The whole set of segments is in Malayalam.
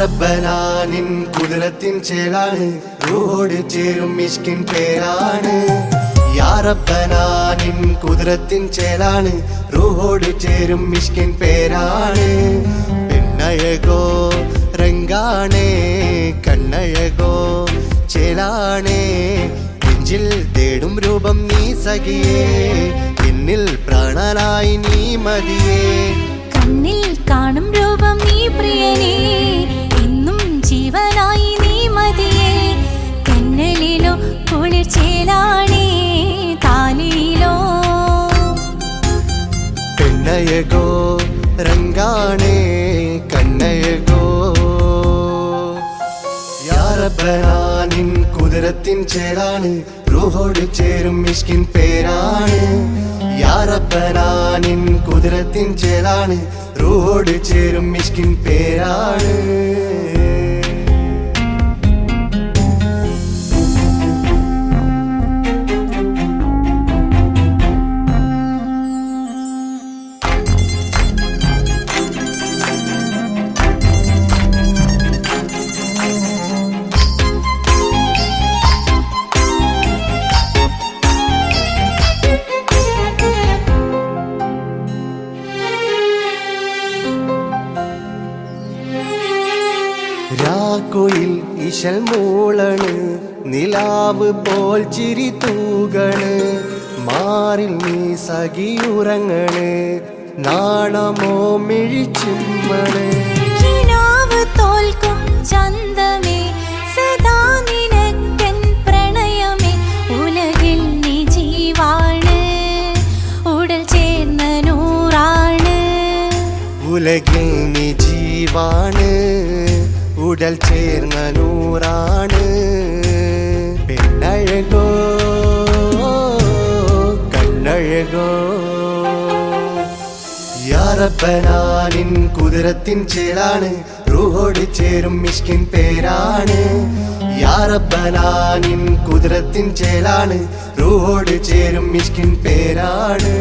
റബ്ബനാ നിൻ കുദ്റത്തിൻ ചേലാണ് റൂഹോട് ചേരും മിഷ്കിൻ പേരാണ് യാ റബ്ബനാ നിൻ കുദ്റത്തിൻ ചേലാണ് റൂഹോട് ചേരും മിഷ്കിൻ പേരാണ് പെണ്ണഴകോ രംഗാണേ കണ്ണഴകോ ചേലാണേ നെഞ്ചിൽ തേടും രൂപം നീ സഖിയേ എന്നിൽ പ്രാണനായി നീ മതിയേ കണ്ണിൽ കാണും രൂപം നീ പ്രിയനേ എന്നും ജീവനായി നീ മതിയേ കന്നലിലോ കുളിർ ചേലാണേ താലിയിലോ പെണ്ണഴകോ രംഗാണേ കണ്ണഴകോ യാ റബ്ബനാ നിൻ കുദ്റത്തിൻ ചേലാണ് റൂഹോട് ചേരും മിഷ്കിൻ പേരാണ് യാ റബ്ബനാ നിൻ കുദ്റത്തിൻ ചേലാണ് റൂഹോട് ചേരും മിഷ്കിൻ പേരാണ് രാക്കുയിൽ ഇശൽ മൂളണ് നിലാവ് പോൽ ചിരി തൂകണ് മാറിൽ നീ സഖിയുറങ്ങണ് നാണമോ മിഴിച്ചുമ്മണ് തോൽക്കും ചന്തമേ സദാ നിനക്കൻ പ്രണയമേ ഉലകിൽ നീ ജീവാണ് ഉടൽ ചേർന്ന നൂറാണ് ഉലകിൽ നീ ജീവാണ് ഉടൽ ചേർന്ന നൂറാണ് പെണ്ണഴകോ കണ്ണഴകോ യാ റബ്ബനാ നിൻ കുദ്റത്തിൻ ചേലാണ് റൂഹോട് ചേരും മിഷ്കിൻ പേരാണ് യാ റബ്ബനാ നിൻ കുദ്റത്തിൻ ചേലാണ് റൂഹോട് ചേരും മിഷ്കിൻ പേരാണ്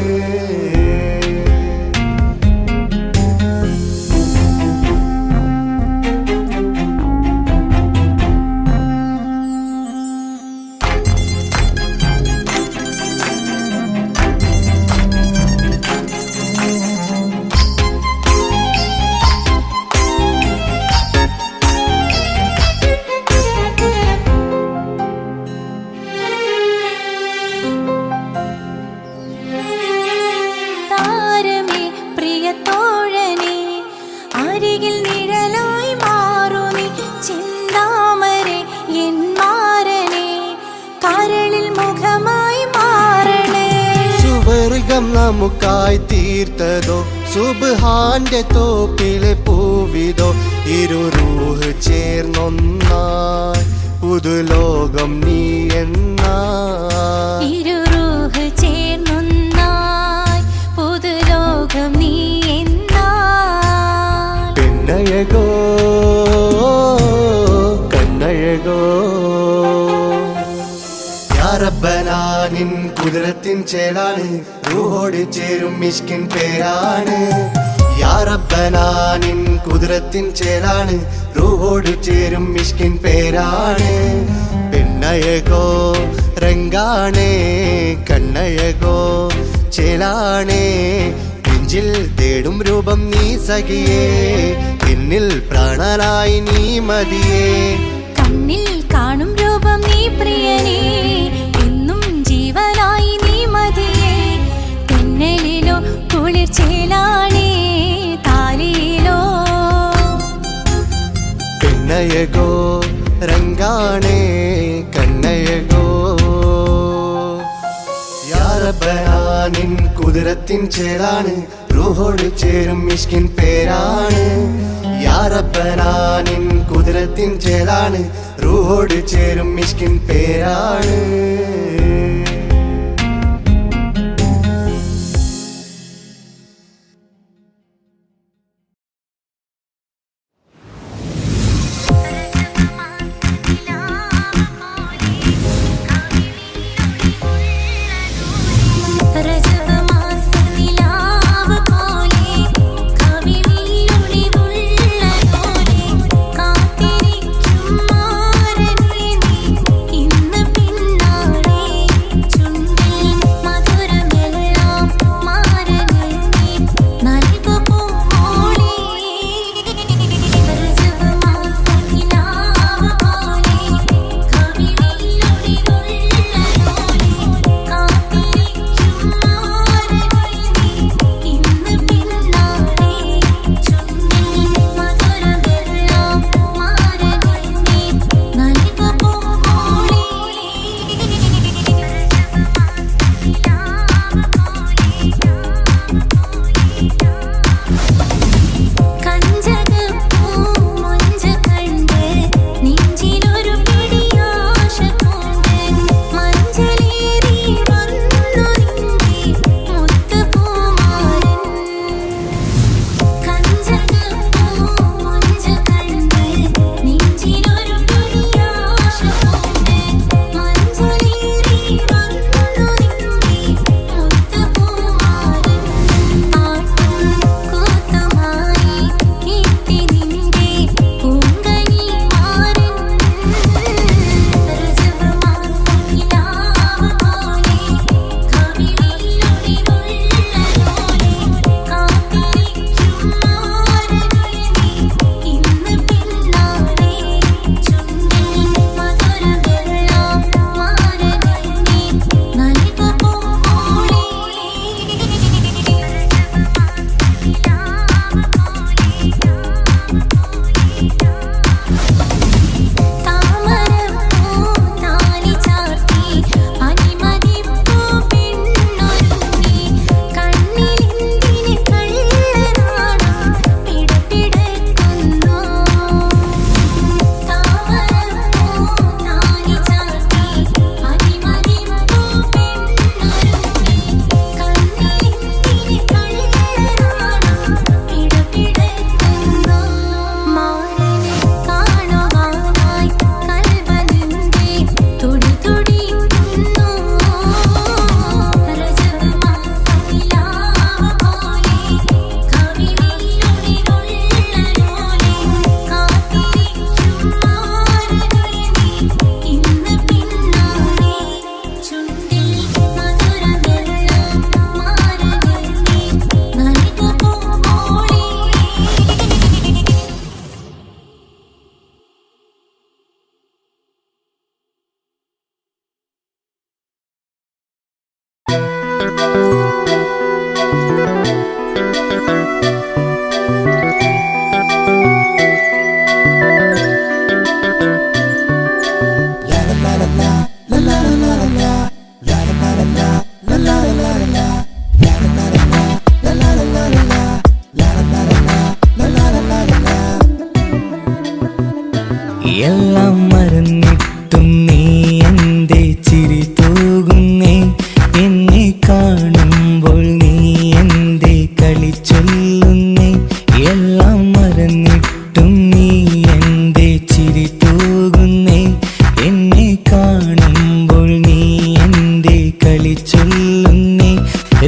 നമുക്കായി തീർത്തതോ സുബ്ഹാന്റെ തോപ്പിലെ പൂവിതോ ഇരു റൂഹ് ചേർന്നൊന്നായി പുതുലോകം നീ എന്നായി ഇരു റൂഹ് ചേർന്നൊന്നായി പുതുലോകം നീ എന്നായി പെണ്ണഴകോ കണ്ണഴകോ യാ റബ്ബനാ നിൻ കുദ്റത്തിൻ ചേലാണ് റൂഹോട് ചേരും മിഷ്കിൻ പേരാണ് യാ റബ്ബനാ നിൻ കുദ്റത്തിൻ ചേലാണ് റൂഹോട് ചേരും മിഷ്കിൻ പേരാണ് പെണ്ണഴകോ രംഗാണേ കണ്ണഴകോ ചേലാണേ നെഞ്ചിൽ തേടും രൂപം നീ സഖിയേ എന്നിൽ പ്രാണനായി നീ മതിയേ കണ്ണിൽ കാണും രൂപം നീ പ്രിയനേ എന്നും ജീവനായി നീ മതിയേ കന്നലിലോ കുളിർ ചേലാണേ താലിയിലോ പെണ്ണഴകോ രംഗാണേ കണ്ണഴകോ യാ റബ്ബനാ നിൻ കുദ്റത്തിൻ ചേലാണ് റൂഹോട് ചേരും മിഷ്കിൻ പേരാണ് യാ റബ്ബനാ നിൻ കുദ്റത്തിൻ ചേലാണ് റൂഹോട് ചേരും മിഷ്കിൻ പേരാണ് കവിളിലൊളിവുള്ള പോലെ എല്ലാം മറന്നിട്ടും നീ എന്റെ ചിരി തൂകുന്നേ, എന്നെ കാണുമ്പോൾ നീ എന്റെ കളി ചൊല്ലുന്നേ. എല്ലാം മറന്നിട്ടും നീ എന്റെ ചിരി തൂകുന്നേ, എന്നെ കാണുമ്പോൾ നീ എന്റെ കളി ചൊല്ലുന്നേ.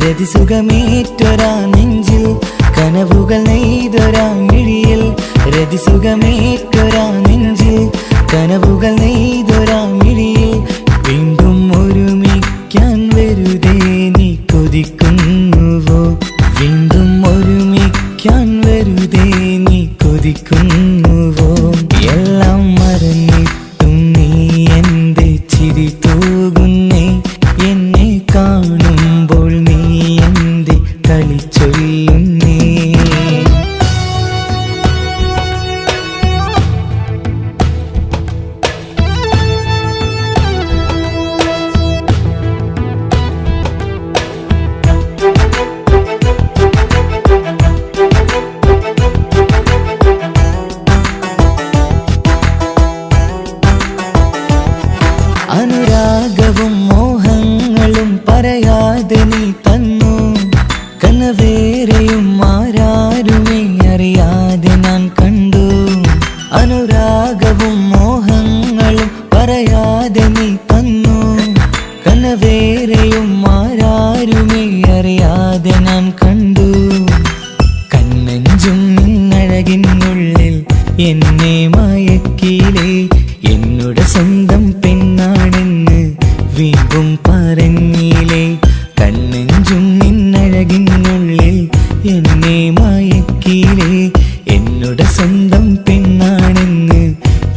രതിസുഖമേറ്റൊരാ നെഞ്ചിൽ കനവുകൾ നെയ്തൊരാ മിഴിയിൽ, രതിസുഖമേറ്റൊരാ നെഞ്ചിൽ കനവുകൾ നെയ്തൊരാ മിഴിയിൽ. വീണ്ടും ഒരുമിക്കാൻ വെറുതെ നീ കൊതിക്കുന്നുവോ, വീണ്ടും ഒരുമിക്കാൻ വെറുതെ നീ കൊതിക്കുന്നുവോ. എല്ലാം മറന്നിട്ടും നീ എന്റെ ചിരി തൂകുന്നേ, എന്നെ കാണുമ്പോൾ നീ എന്റെ കളി ചൊല്ലുന്നേ. അനുരാഗവും മോഹങ്ങളും പറയാതെ നീ തന്നു, കനവേറെയും ആരാരുമേ അറിയാതെ ഞാൻ കണ്ടു. അനുരാഗവും മോഹങ്ങളും പറയാതെ നീ തന്നു, കനവേറെയും ആരാരുമേ അറിയാതെ ഞാൻ കണ്ടു. കണ്ണഞ്ചും നിന്നഴകിനുള്ളിൽ എന്നെ മയക്കിയിലേ, എന്നോട് സ്വന്തം പെണ്ണാണെന്ന് വീണ്ടും പറഞ്ഞില്ലേ. കണ്ണഞ്ചും നിന്നഴകിനുള്ളിൽ എന്നെ മയക്കിയില്ലേ, എന്നോട് സ്വന്തം പെണ്ണാണെന്ന്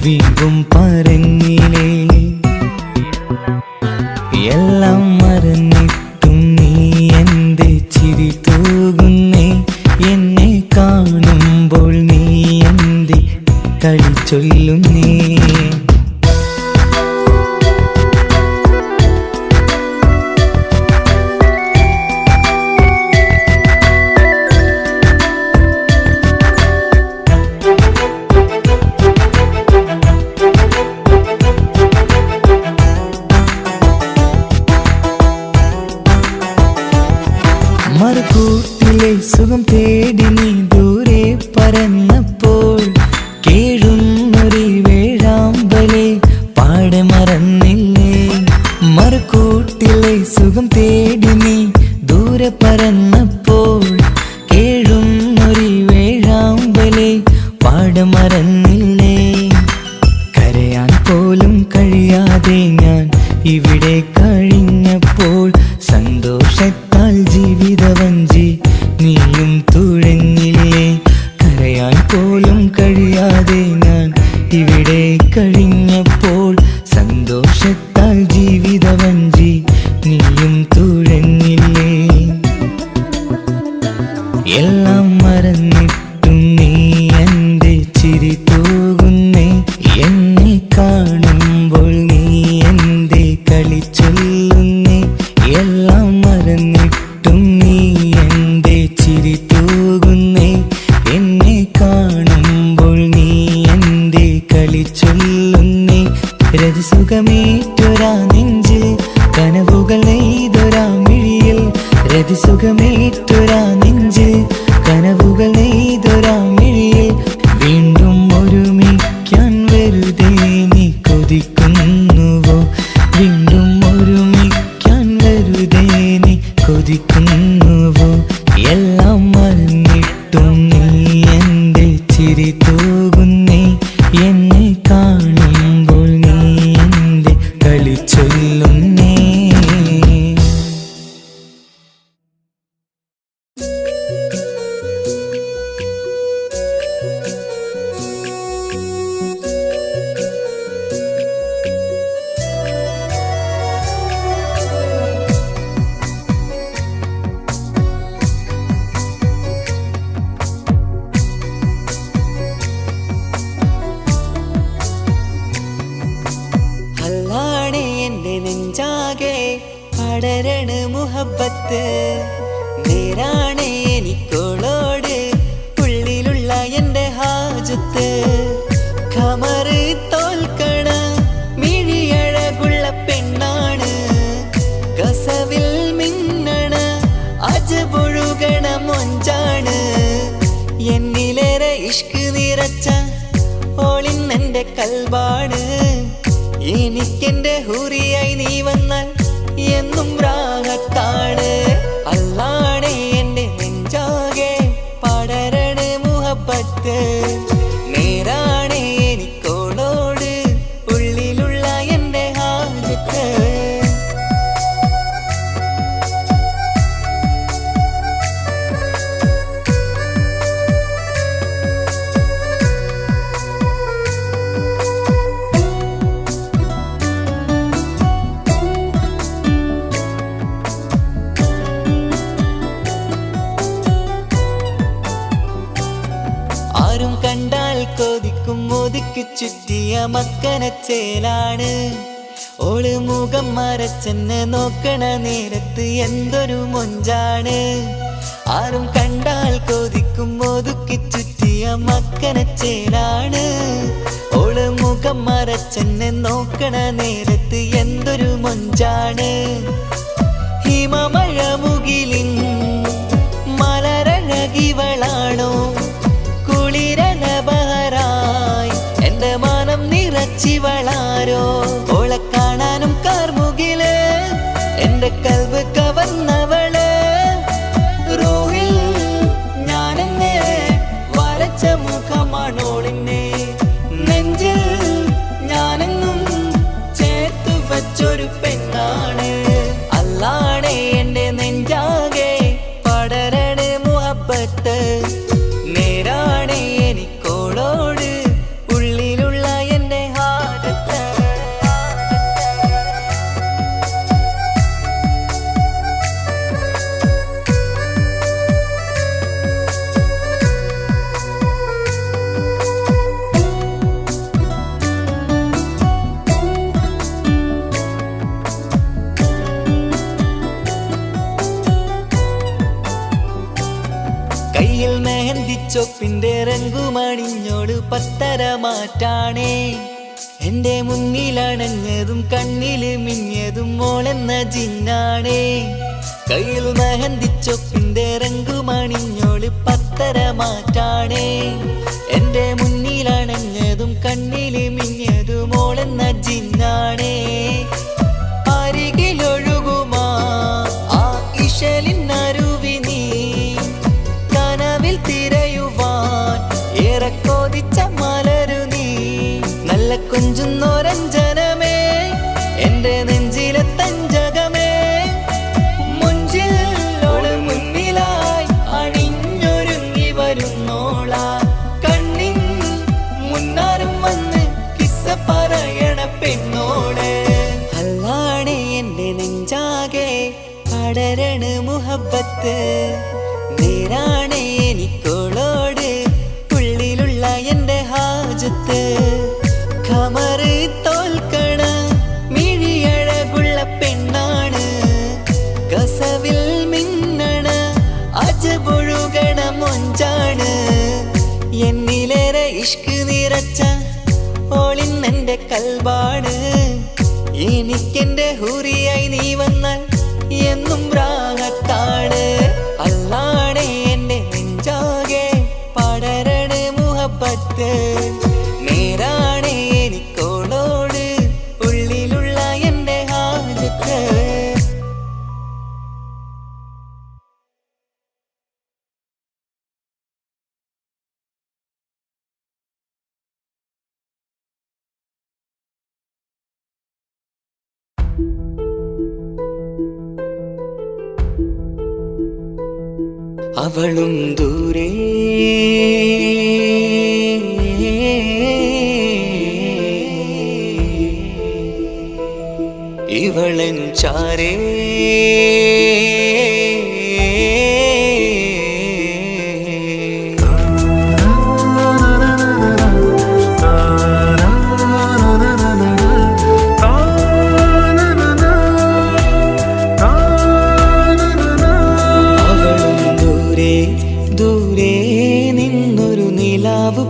വീണ്ടും പറഞ്ഞില്ലേ. എല്ലാം മറന്നിട്ടും നീ എന്റെ ചിരി തൂകുന്നേ, എന്നെ കാണുമ്പോൾ നീ എന്റെ കളി ചൊല്ലുന്നേ. മറുകൂട്ടിലെ സുഖം തേടി നീ ദൂരെ പറന്നപ്പോൾ, കേഴുന്നൊരു വേഴാമ്പലെ പാടെ മറന്നില്ലേ. മറുകൂട്ടിലെ സുഖം തേടി നീ ദൂരെ പറന്നപ്പോൾ, കേഴുന്നൊരു വേഴാമ്പലെ പാടെ മറന്നില്ലേ. കരയാൻ പോലും കഴിയാതെ ഞാൻ ഇവിടെ കഴിഞ്ഞപ്പോൾ, സന്തോഷത്താൽ ജീവിതവഞ്ചി നീയും തുഴഞ്ഞില്ലേ. കരയാൻ പോലും കഴിയാതെ ഞാൻ ഇവിടെ കഴിഞ്ഞപ്പോൾ, സന്തോഷത്താൽ ജീവിതവഞ്ചി നീയും തുഴഞ്ഞില്ലേ. എല്ലാം മറന്നിട്ടും നീ എന്റെ ചിരി തൂകുന്നേ, എന്നെ കാണുമ്പോൾ നീ എന്റെ കളി ചൊല്ലുന്നേ. എല്ലാം മറന്നിട്ടും നീ എന്റെ ചിരി തൂകുന്നേ, എന്നെ കാണുമ്പോൾ നീ എന്റെ കളി ചൊല്ലുന്നേ. രതിസുഖമേറ്റൊരാ നെഞ്ചിൽ കനവുകൾ നെയ്തൊരാ മിഴിയിൽ, രതിസുഖമേറ്റൊരാ നെഞ്ചിൽ കനവുകൾ നെയ്തൊരാ മിഴിയിൽ. വീണ്ടും ഒരുമിക്കാൻ വെറുതെ നീ കൊതിക്കുന്നുവോ, വീണ്ടും ഒരുമിക്കാൻ വെറുതെ നീ കൊതിക്കുന്നുവോ. എല്ലാം മറന്നിട്ടും നീ എന്റെ ചിരി തൂകുന്നേ, എന്നെ കാണുമ്പോൾ നീ എന്റെ കളി ചൊല്ലുന്നേ. നെഞ്ചാകെ പടരണ മുഹബത്ത്, നേരാണ് എനിക്കോളോട് ഉള്ളിലുള്ള എൻ്റെ ഹാജത്ത്. ഖമറ് ഒളിന്നെന്റെ കൽബാണ് എനിക്കെന്റെ ഹൂറിയായി നീ വന്നാൽ എന്നും രാഗത്താണ് അല്ലാണേ എന്റെ നെഞ്ചാകെ പടരണ മുഹബത്ത് നേരാണേ എനിക്കോളോട് ഉള്ളിലുള്ള എന്റെ ഹാജത്ത് ആരും കണ്ടാൽ കൊതിക്കും ഒതുക്കി ചുറ്റിയ മക്കനച്ചേലാണ് ഓള് മുഖം മറച്ചെന്നെ നോക്കണ നേരത്ത് എന്തൊരു മൊഞ്ചാണ് ആരും കണ്ടാൽ കൊതിക്കും ഒതുക്കി ചുറ്റിയ മക്കനച്ചേലാണ് ഓള് മുഖം മറച്ചെന്നെ നോക്കണ നേരത്ത് എന്തൊരു മൊഞ്ചാണ് ഹിമമഴ മുകിലിൻ മലരഴകിവളാണോ കുളിരലബഹരായി എന്റെ മാനം നിറച്ചിവളാരോ ഓളെ കാണാനും കാർമുകില് എന്റെ കൽവ് കവർന്നവള് റൂഹിൽ ഞാനെന്നെ വരച്ച മുഖമാണോളിന്നെ നെഞ്ചിൽ ഞാനെന്നും ചേർത്തു വച്ചൊരു പെണ്ണാണ് അല്ലാണേ എന്റെ നെഞ്ചാകെ പടരണ മുഹബത്ത് നേരാണേ എനിക്കോളോട് ഉള്ളിലുള്ള എന്റെ ഹാജത്ത് കയ്യിൽ മെഹന്തിച്ചൊപ്പിന്റെ രംഗുമണിഞ്ഞോട് പത്തര മാറ്റാണേ എന്റെ മുന്നിലണഞ്ഞതും കണ്ണില് മിഞ്ഞതും മോളെന്ന ജിന്നാണേ കയ്യിൽ മെഹന്തിച്ചൊപ്പിന്റെ രംഗുമണിഞ്ഞോട് പത്തര മാറ്റാണേ എന്റെ മുന്നിലണഞ്ഞതും കണ്ണില് മിഞ്ഞതും മോളെന്ന ജിന്നാണേ അരികിലൊഴുകുമാ ആ ഇശലിനരുവി നീ കനവിൽ തിരയുവാൻ ഏറെ കൊതിച്ച മലരു നീ നല്ല കുഞ്ചുന്നോരഞ്ജനമേ എന്റെ നെഞ്ചിലെ തഞ്ചകമേ മുഞ്ചിൽ ഓള് മുന്നിലായി അണിഞ്ഞൊരുങ്ങി വരുന്നോള കണ്ണിൻ മുന്നാരും വന്ന് കിസ്സ പറയണ പെണ്ണോള് അല്ലാണേ എന്റെ നെഞ്ചാകെ പടരണ മുഹബത്ത് നേരാണേ എനിക്കോളോട് ഉള്ളിലുള്ള എന്റെ ഹാജത്ത് ഖമറ് തോൽക്കണ മിഴിയഴകുള്ള പെണ്ണാണ് കസവിൽ മിന്നണ അജബൊഴുകണ മൊഞ്ചാണ് എന്നിലേറെ ഇഷ്ക് നിറച്ച ഓളിന്നെന്റെ കൽബാണ് എനിക്കെന്റെ ഹൂറിയായി നീ വന്നാൽ എന്നും രാഗത്താണ് അല്ലാണേ എന്റെ നെഞ്ചാകെ പടരണ മുഹബത്ത് നേരാണേ എനിക്കോളോട് ഉള്ളിലുള്ള എന്റെ ഹാജത്ത് അവളും ദൂരെ ഇവളൻ ചാരേ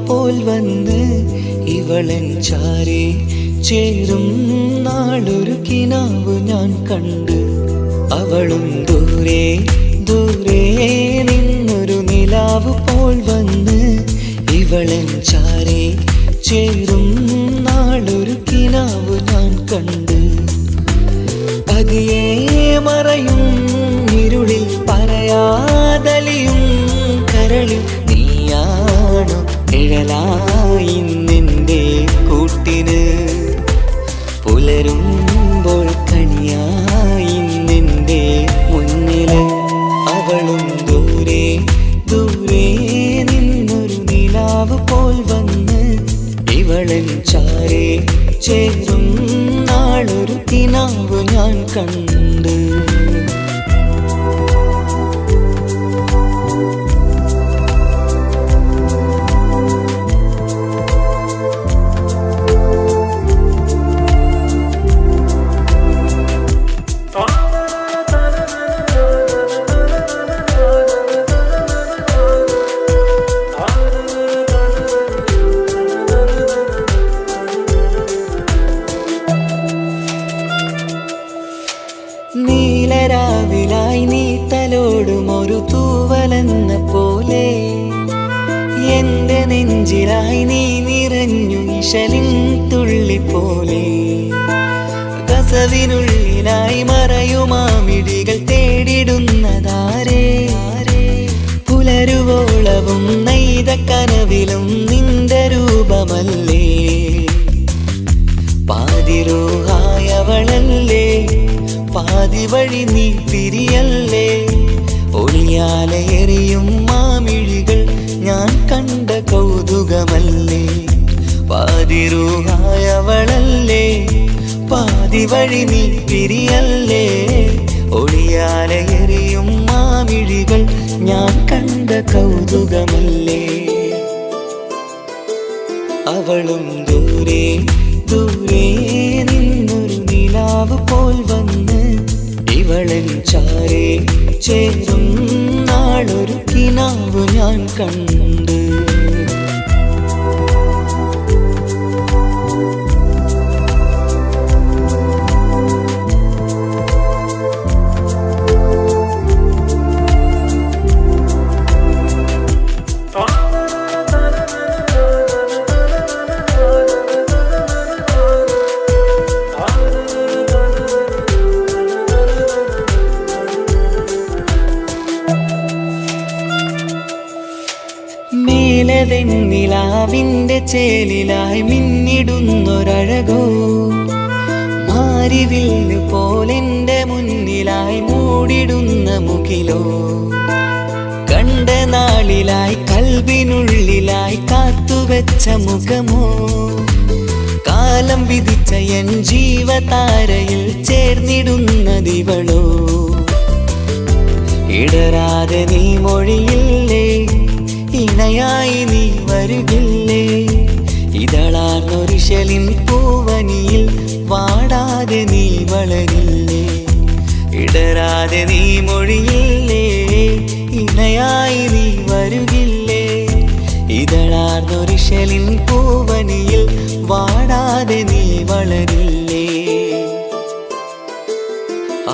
പോൽ വന്ന് ഇവളൻ ചാരേ ചേരും നാളൊരു കിനാവ് ഞാൻ കണ്ട് അവളും ദൂരെ ദൂരെ നിന്നൊരു നിലാവ് പോൽ വന്ന് ഇവളൻ ചാരേ ചേരും നാളൊരു കിനാവ് ഞാൻ കണ്ട്. പതിയെ മറയും ഇരുളിൽ പറയാതലിയും കരളിൽ നീയാണു നിഴലായി നിന്റെ കൂട്ടിന്. പുലരുമ്പോൾ കണിയായി നിന്റെ മുന്നില്. അവളും ദൂരെ ദൂരെ നിന്നൊരു നിലാവ് പോൽ വന്ന് ഇവളൻ ചാരേ ചേരും നാളൊരു കിനാവ് ഞാൻ കണ്ട്. നീലരാവിലായി നീ തലോടും ഒരു തൂവലെന്ന പോലെ എന്റെ നെഞ്ചിലായി നീ നിറഞ്ഞു ഇശലിൻ തുള്ളി പോലെ. കസവിനുള്ളിലായി മറയുമാമിടികൾ തേടിടുന്നതാരേ. പുലരുവോളവും നെയ്ത കനവിലും നിന്റെ രൂപമല്ലേ. പാതിരോഹായവളല്ലേ പാതി വഴി നീ തിരിയല്ലേ. ഒളിയാലെ എറിയും മാമിഴികൾ ഞാൻ കണ്ട കൗതുകമല്ലേ. പാതിരൂഹായവളല്ലേ പാതി വഴി നീ തിരിയല്ലേ. ഒളിയാലെ എറിയും മാമിഴികൾ ഞാൻ കണ്ട കൗതുകമല്ലേ. അവളും ദൂരെ ദൂരെ നിന്നൊരു നിലാവ് പോൽ വന്ന് ഇവളൻ ചാരേ ചേരും നാളൊരു കിനാവ് ഞാൻ കണ്ട്. നിലാവിന്റെ ചേലിലായി മിന്നിടുന്നൊരഴകോ മാരിവില്ല് പോലെന്റെ മുന്നിലായി മൂടിടുന്ന മുകിലോ. കണ്ട നാളിലായി കൽബിനുള്ളിലായി കാത്തുവെച്ച മുഖമോ. കാലം വിധിച്ച എൻ ജീവതാരയിൽ ചേർന്നിടുന്നതിവളോ. ഇടരാതെ നീ മൊഴിയില്ലേ ഇണയായി നീ വരുകില്ലേ. ഇതളാർന്നൊരിശലിൻ പൂവനിയിൽ വാടാതെ നീ വളരില്ലേ. ഇടരാതെ നീ മൊഴിയില്ലേ ഇണയായി നീ വരുകില്ലേ. ഇതളാർന്നൊരിശലിൻ പൂവനിയിൽ വാടാതെ നീ വളരില്ലേ.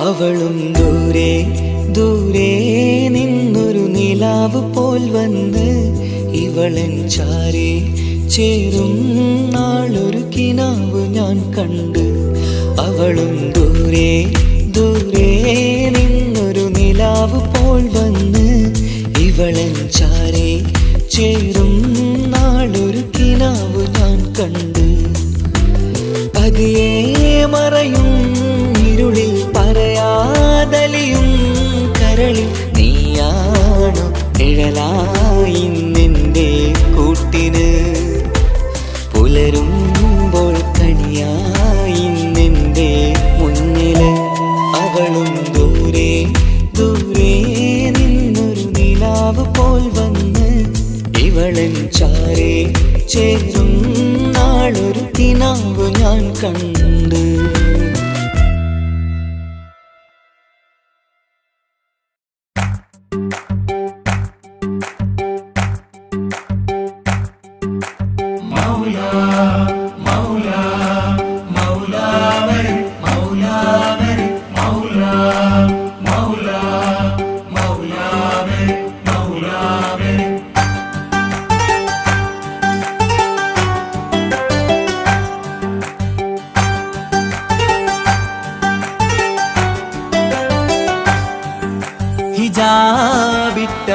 അവളും ദൂരെ ദൂരെ നിന്നൊരു നിലാവ് പോൽ വന്ന് ഇവളൻ ചാരേ ചേരും നാളൊരു കിനാവ് ഞാൻ കണ്ട്. അവളും ദൂരെ ദൂരെ നിന്നൊരു നിലാവ് പോൽ വന്ന് ഇവളൻ ചാരേ ചേരും നാളൊരു കിനാവ് ഞാൻ കണ്ട്. പതിയെ മറയും ഇരുളിൽ പറയാതലിയും കരളിൽ നീയാണു നിഴലായി നിന്റെ കൂട്ടിന്. പുലരുമ്പോൾ കണിയായി നിന്റെ മുന്നില്. അവളും ദൂരെ ദൂരെ നിന്നൊരു നിലാവ് പോൽ വന്ന് ഇവളൻ ചാരേ ചേരും നാളൊരു കിനാവ് ഞാൻ കണ്ട്.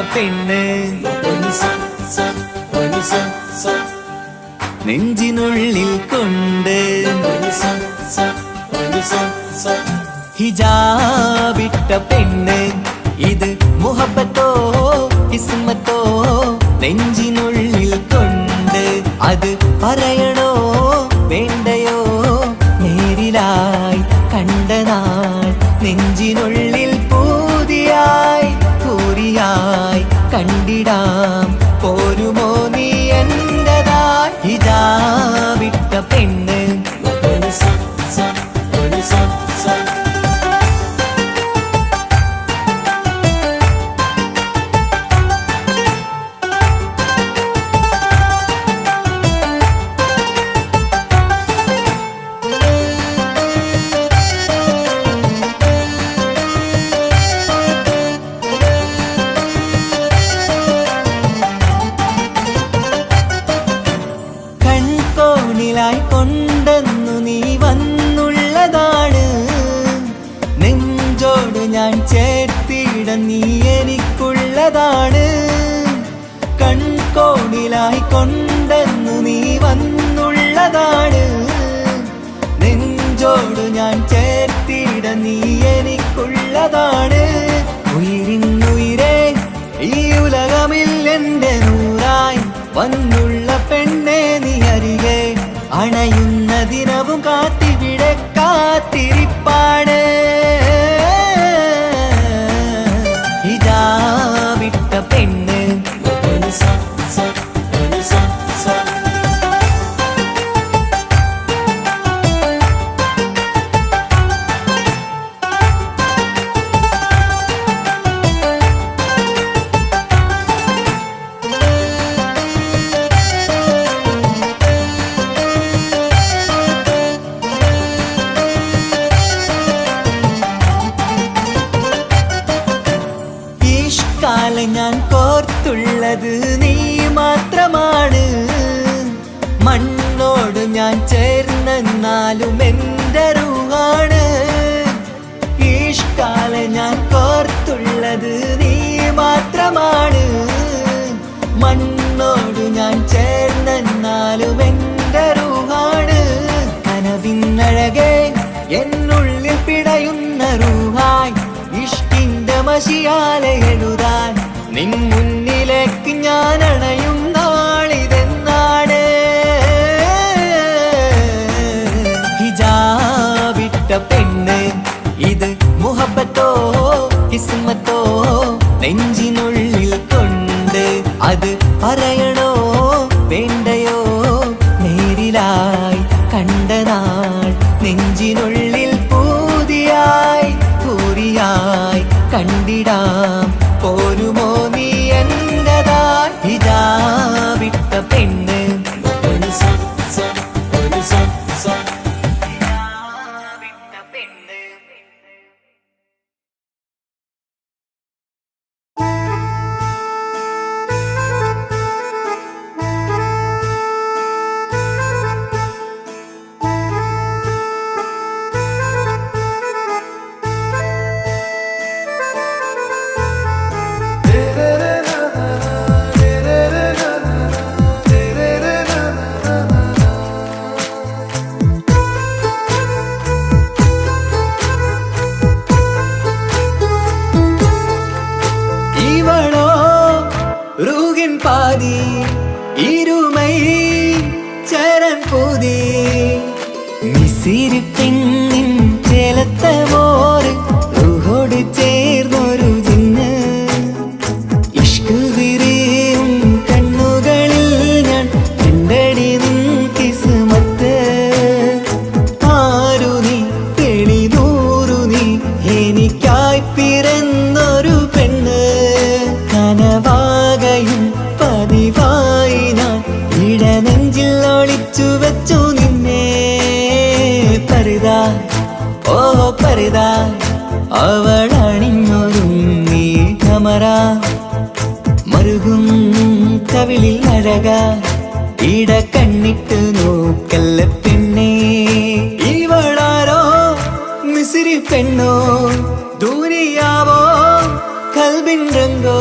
പെണ്ണ് നെഞ്ചിനുള്ളിൽ കൊണ്ട് ഹിജാബിട്ട പെണ്ണ് ഇത് മുഹബത്തോ കിസ്മത്തോ നെഞ്ചിനുള്ളിൽ കൊണ്ട് അത് പറയണോ വേണ്ടയോ നേരിലായി കണ്ട നാൾ നെഞ്ചിനുള്ളിൽ പൂതിയായി പൂരിയായി കണ്ടിടാം പോരുമോ നീ എന്റതായി ഹിജാബിട്ട പെണ്ണ് കൊണ്ടെന്നു നീ വന്നുള്ളതാണ് നെഞ്ചോട് ഞാൻ ചേർത്തിട നീ എനിക്കുള്ളതാണ് കൺകോണിലായി കൊണ്ടെന്നു നീ വന്നുള്ളതാണ് നെഞ്ചോട് ഞാൻ ചേർത്തിട നീ എനിക്കുള്ളതാണ് ഉയിരിന്നുയിരേ ഈ ഉലകമിൽ എന്റെ നൂറായി വന്നുള്ള പെണ്ണെ നീ അരികെ അണയുന്ന ദിനവും കാത്തിവിടെ കാത്തിരിപ്പാണ് ഹിജാബിട്ട പെണ്ണ് ഞാൻ കോർത്തുള്ളത് നീ മാത്രമാണ് മണ്ണോട് ഞാൻ ചേർന്നെന്നാലും എൻ്റെ റൂഹാണ് ഈഷ്കാലം ഞാൻ കോർത്തുള്ളത് നീ മാത്രമാണ് മണ്ണോട് ഞാൻ ചേർന്നെന്നാലും എൻ്റെ റൂഹാണ് കനവിന്നഴകെ എന്നുള്ളിൽ പിടയുന്ന റൂഹായി ഇഷ്കിന്റെ മഷിയാലെ എഴുതാൻ നിൻ മുന്നിലേക്ക് ഞാൻ അണയും നാളിതെന്നാണ് ഹിജാബിട്ട പെണ്ണ് ഇത് മുഹബത്തോ കിസ്മത്തോ നെഞ്ചിനുള്ളിൽ കൊണ്ട് അത് പറയണോ വേണ്ടയോ നേരിലായി കണ്ട നാൾ നെഞ്ചിനുള്ളിൽ പൂതിയായി പൂരിയായി കണ്ടിടാം പോരുമോ നീ എന്റതായി ഹിജാബിട്ട പെണ്ണ് പാതി ഇരുമൈ ചരൻ പൂതി മിസിരി പെണ്ണിൻ ചേലത്ത മോറ് റൂഹോട് ചേർന്നൊരു ജിന്ന് ഇഷ്ക് വിരിയും കണ്ണുകളിൽ ഞാൻ കണ്ടടി നിൻ കിസ്മത്ത് ആരു നീ തെളിനൂറു നീ എനിക്കായി പിറന്നൊരു പെണ്ണ് കനവാകയും പതിവായി ഞാൻ ഇടനെഞ്ചിൽ ഒളിച്ചു വെച്ചു നിന്നെ പരിതാ ഓ പരിതാ അവളണിഞ്ഞൊരുങ്ങി കമറ മറുകും കവിളിൽ അഴക ഇട കണ്ണിട്ട് നോക്കല്ല പെണ്ണേ ഇവളാരോ മിസിരി പെണ്ണോ ദൂരിയാവോ കൽബിൻ രംഗോ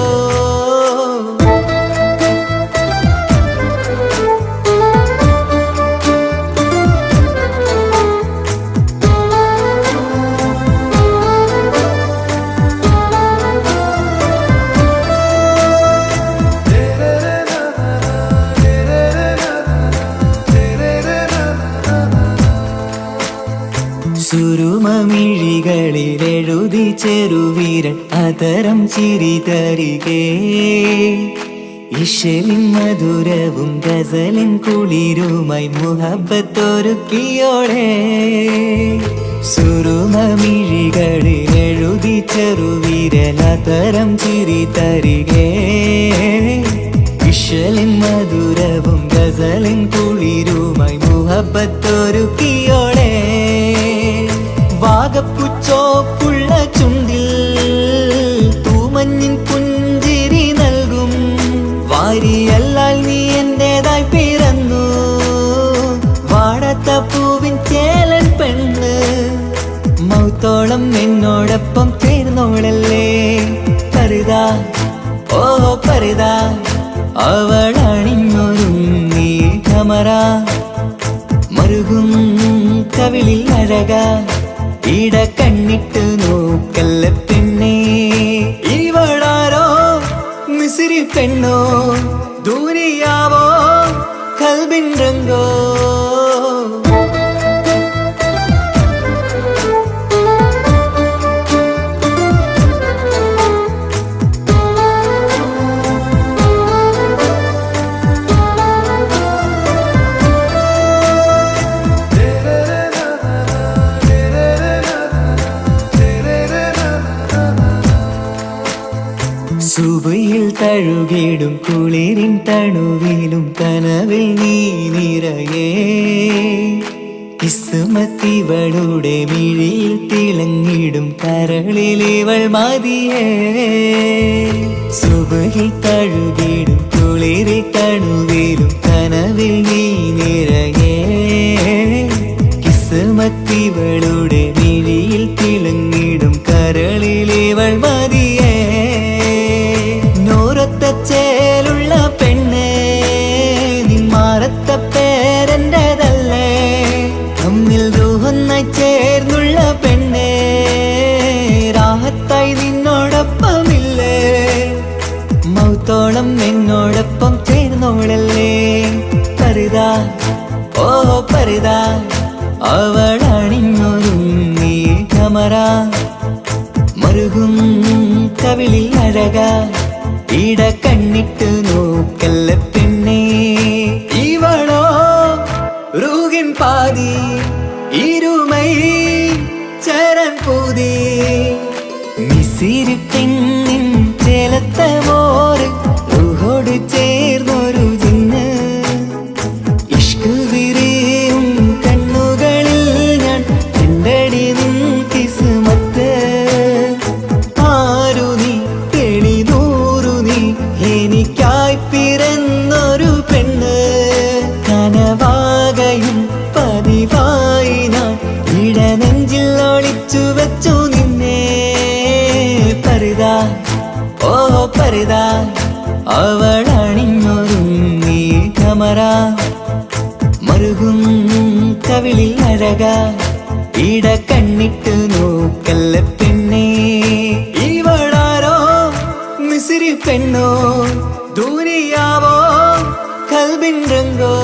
മിഴികളിലെഴുതി ചെറുവീരൻ അതരം ചിരി തരികേ ഇശലിൻ മധുരവും ഗസലിൻ കുളിരുമായി മുഹബത്തൊരുക്കിയോടെ സുറുമ മിഴികളിലെഴുതി ചെറുവീരൻ അതരം ചിരി തരികേ ഇശലിൻ മധുരവും ഗസലിൻ കുളിരുമായി മുഹബത്തൊരുക്കിയോടെ വാഗപ്പുച്ചോപ്പുള്ള ചുണ്ടിൽ തൂമഞ്ഞിൻ പുഞ്ചിരി നൽകും വാരിയല്ലാൽ നീ എന്റേതായി പിറന്നു വാടാത്ത പൂവിൻ ചേലൻ പെണ്ണ് മൗത്തോളം എന്നോടൊപ്പം ചേർന്നോളല്ലേ പരുതാ ഓ പരുതാ അവളണിഞ്ഞൊരുങ്ങി കമറ മറുകും കവിളിൽ അഴക ഇട കണ്ണിട്ട് നോക്കല്ല പെണ്ണേ ഇവളാരോ മിസിരി പെണ്ണോ ദൂരിയാവോ കൽബിൻ രംഗോ സുബയിൽ തഴുകിടും കുളിരിൻ തണുവിലും കനവിൽ നീ നിറയേ കിസ്മത്തിവളുടെ മിഴിയിൽ തിളങ്ങിടും കരളിലിവൾ മതിയേ സുബയിൽ തഴുകിടും കുളിരിൻ തണുവിലും കനവിൽ നീ നിറയേ കിസ്മത്തിവളുടെ മിഴിയിൽ തിളങ്ങിടും കരളിലിവൾ മതിയേ ചേലുള്ള പെണ്ണേ നിന്മാറത്ത പേരെൻ്റെതല്ലേ തമ്മിൽ റൂഹൊന്നായി ചേർന്നുള്ള പെണ്ണേ രാഹത്തായി നിന്നോടൊപ്പമില്ലേ മൗത്തോളം എന്നോടൊപ്പം ചേർന്നോളല്ലേ പരുതാ ഓ പരുതാ അവളണിഞ്ഞൊരുങ്ങി കമറ മറുകും കവിളിൽ അഴക ഇട കണ്ണിട്ട് നോക്കല്ല പെണ്ണേ ഇവളോ റൂഹിൻ പാതി ഇരുമൈ ചരൻ പൂതി മിസിരി പെണ്ണിൻ ചേലത്ത മോറ് റൂഹോട് ചേർന്നൊരു ജിന്ന് ഇഷ്ക് വിരിയും കണ്ണുകളിൽ ഞാൻ കണ്ടടി നിൻ കിസ്മത്ത് ആരു നീ എനിക്കായി പിറന്നൊരു പെണ്ണ് കനവാകയും പതിവായി ഞാൻ ഇടനെഞ്ചിൽ ഒളിച്ചു വെച്ചു നിന്നെ പരുതാ ഓ പരുതാ അവളണിഞ്ഞൊരുങ്ങി കമറ മറുകും കവിളിൽ അഴക ഇട കണ്ണിട്ട് നോക്കല്ല പെണ്ണേ ഇവളാരോ മിസിരി പെണ്ണോ ദൂരിയാവോ കൽബിൻ രംഗോ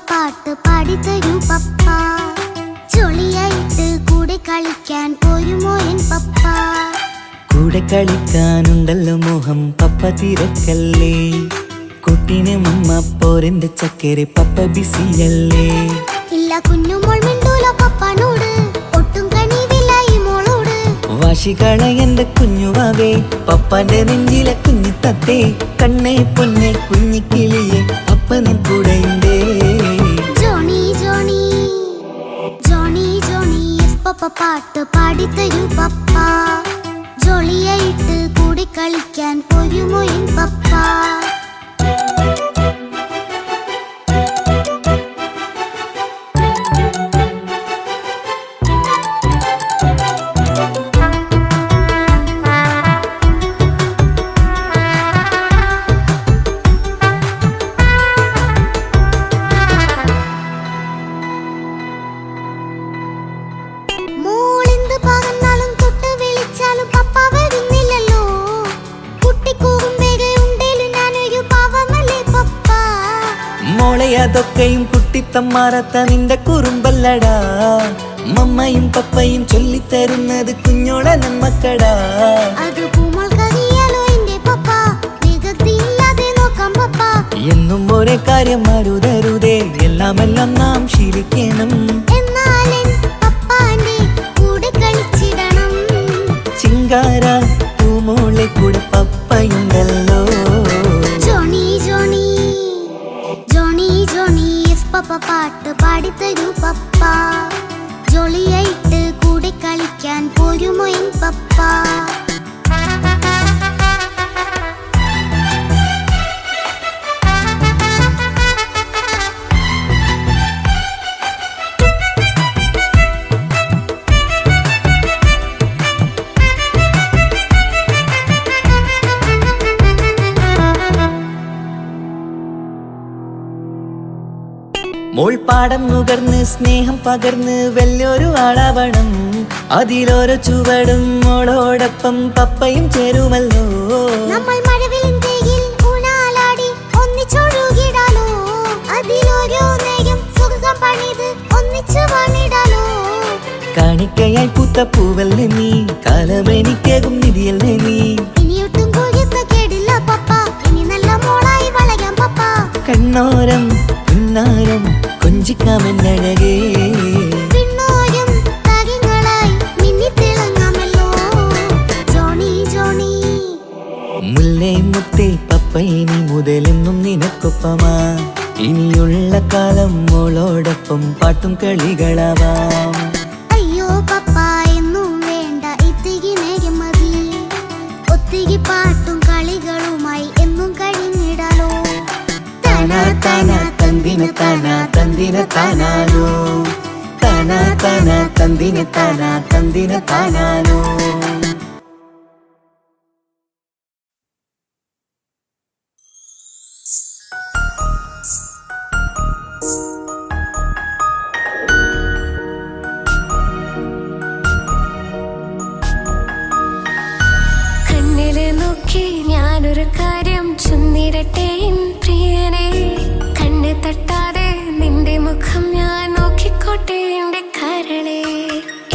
പാട്ട് പാടിത്തരൂ പപ്പ ജോളിയായിട്ട് കൂടെ കളിക്കാൻ പോരുമോ എൻ പപ്പ കൂടെ കളിക്കാനുണ്ടല്ലോ മോഹം പപ്പ തിരക്കല്ലേ കുട്ടീനെ മമ്മ പോരെന്റെ ചക്കരെ പപ്പ ബിസിയല്ലേ ഇല്ല കുഞ്ഞുമോൾ മിണ്ടൂല പപ്പനോട് ഒട്ടും കണിവില്ല ഈ മോളോട് വാശികള എന്റെ കുഞ്ഞുവാവേ പപ്പാന്റെ നെഞ്ചിലെ കുഞ്ഞു തത്തേ കണ്ണേ പൊന്നെ കുഞ്ഞിക്കിളിയെ അപ്പനും കൂടെയുണ്ടേ ജോണി ജോണി ജോണി ജോണി പപ്പ പാട്ട് പാടിത്തരൂ പപ്പ ജോളിയായിട്ട് കൂടി കളിക്കാൻ പോരുമോ എൻ പപ്പ? അതൊക്കെയും കുട്ടിത്തമ്മാറത്ത നിന്റെ കുറുമ്പല്ലടാ. മമ്മയും പപ്പയും ചൊല്ലിത്തരുന്നത് കുഞ്ഞോളെ നമ്മക്കടാ. എന്നും ഒരേ കാര്യം അരുതരുതേ, എല്ലാം നാം ശീലിക്കണം. ചിങ്കാര പൂമോളെ കൂടെ പപ്പയുണ്ടല്ലോ. പപ്പ പാട്ട് പാടിത്തരൂ പപ്പ, ജോളിയായിട്ട് കൂടെ കളിക്കാൻ പോരുമോ എൻ പപ്പ? മോൾ പാടം നുകർന്ന് സ്നേഹം പകർന്ന് വലിയൊരു ആളാവണം. അതിലോരോ ചുവടും മോളോടൊപ്പം പപ്പയും ചേരുമല്ലോ. നമ്മൾ മഴവിലിൻ തേകിൽ ഊഞ്ഞാലാടി ഒന്നിച്ചൊഴുകിടാലോ. അതിലോരോന്നെയും സുഖം പണിത് ഒന്നിച്ചു പണിടാലോ. കാണിക്കയായി പൂത്ത പൂവല്ലേ നീ, കാലമെനിക്കേകും നിധിയല്ലേ നീ. ഇനിയൊട്ടും കുഴിത്ത കേടില്ല പപ്പ, ഇനി നല്ല മോളായി വളയാം പപ്പ. കണ്ണോരം പിന്നാരം കൊഞ്ചിക്കാമെന്നഴകേ, പിന്നോരം താരങ്ങളായി മിന്നിത്തിളങ്ങാമല്ലോ. ജോണി ജോണി മുല്ലേ മുത്തേ പപ്പ ഇനി മുതലെന്നും നിനക്കൊപ്പമാ. ഇനിയുള്ള കാലം മോളോടൊപ്പം പാട്ടും കളികളാവാം. അയ്യോ പപ്പ എന്നും വേണ്ട ഇത്തിരി നേരം മതി. ഒത്തിരി പാട്ടും കളികളുമായി എന്നും കഴിഞ്ഞിടാലോ. താനാ താനാ തന്തിന താനാ തന്തിന താനാലോ, താനാ താനാ തന്തിന താനാ തന്തിന താനാലോ. കണ്ണില് നോക്കി ഞാനൊരു കാര്യം ചൊന്നിടട്ടെ പ്രിയനെ. കണ്ണ് തട്ടാതെ നിന്റെ മുഖം ഞാൻ നോക്കിക്കോട്ടെ എന്റെ കരളെ.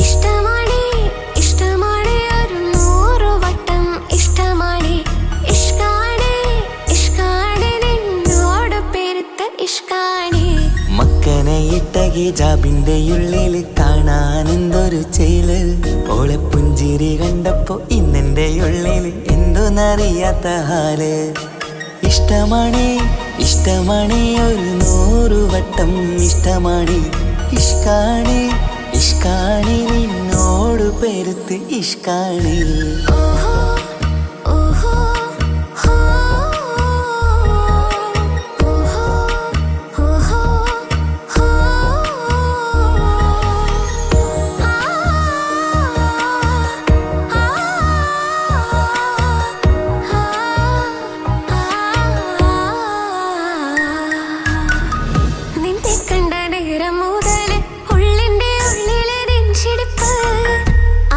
ഇഷ്ടമാണ് ഇഷ്ടമാണ് ഒരു 100 വട്ടം ഇഷ്ടമാണ്. ഇഷ്കാണ് ഇഷ്കാണ് നിന്നോട് പെരുത്ത ഇഷ്കാണ്. മക്കനെ ഇട്ട ഹിജാബിന്റെ ഉള്ളില് കാണാനെന്തൊരു ചേല്. ഓളെ പുഞ്ചിരി കണ്ടപ്പോ ഇന്നെന്റെ ഉള്ളില് എന്തോന്നറിയാത്ത ഹാല്. ഇഷ്ടമാണ് ഇഷ്ടമാണ് ഒരു 100 വട്ടം ഇഷ്ടമാണ്. ഇഷ്കാണ് ഇഷ്കാണ് നിന്നോട് പെരുത്ത് ഇഷ്കാണ്.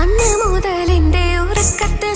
അന്ന് മുതൽ എന്റെ ഉറക്കത്തിൽ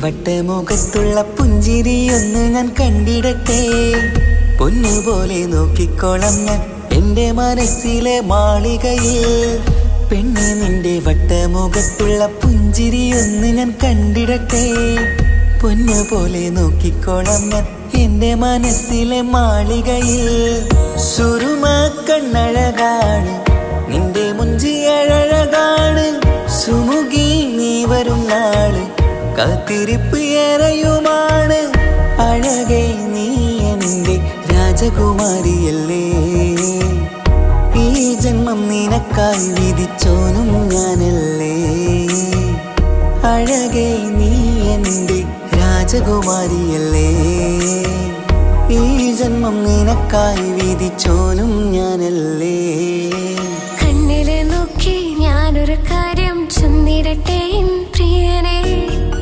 വട്ടമുഖത്തുള്ള പുഞ്ചിരിയൊന്ന് ഞാൻ കണ്ടിടട്ടെ. പൊന്നുപോലെ നോക്കിക്കോളം ഞാൻ എൻ്റെ മനസ്സിലെ മാളികയിൽ. പെണ്ണെ നിന്റെ വട്ടമുഖത്തുള്ള പുഞ്ചിരിയൊന്ന് ഞാൻ കണ്ടിടട്ടെ. പൊന്നുപോലെ നോക്കിക്കോളം ഞാൻ എൻ്റെ മനസ്സിലെ മാളികയിൽ. സുറുമ കണ്ണഴകാണ് നിന്റെ മുഞ്ചിയഴകാണ്. സുമുഖി നീ വരും നാള് കാത്തിരിപ്പ് ഏറെയുമാണ്. അഴകേ നീ എൻ്റെ രാജകുമാരിയല്ലേ. ഈ ജന്മം നിനക്കായി വിധിച്ചോനും ഞാനല്ലേ. അഴകേ നീ എൻ്റെ രാജകുമാരിയല്ലേ. ഈ ജന്മം നിനക്കായി വിധിച്ചോനും ഞാനല്ലേ. കണ്ണിലെ നോക്കി ഞാനൊരു കാര്യം ചൊന്നിടട്ടെ എൻ പ്രിയനെ.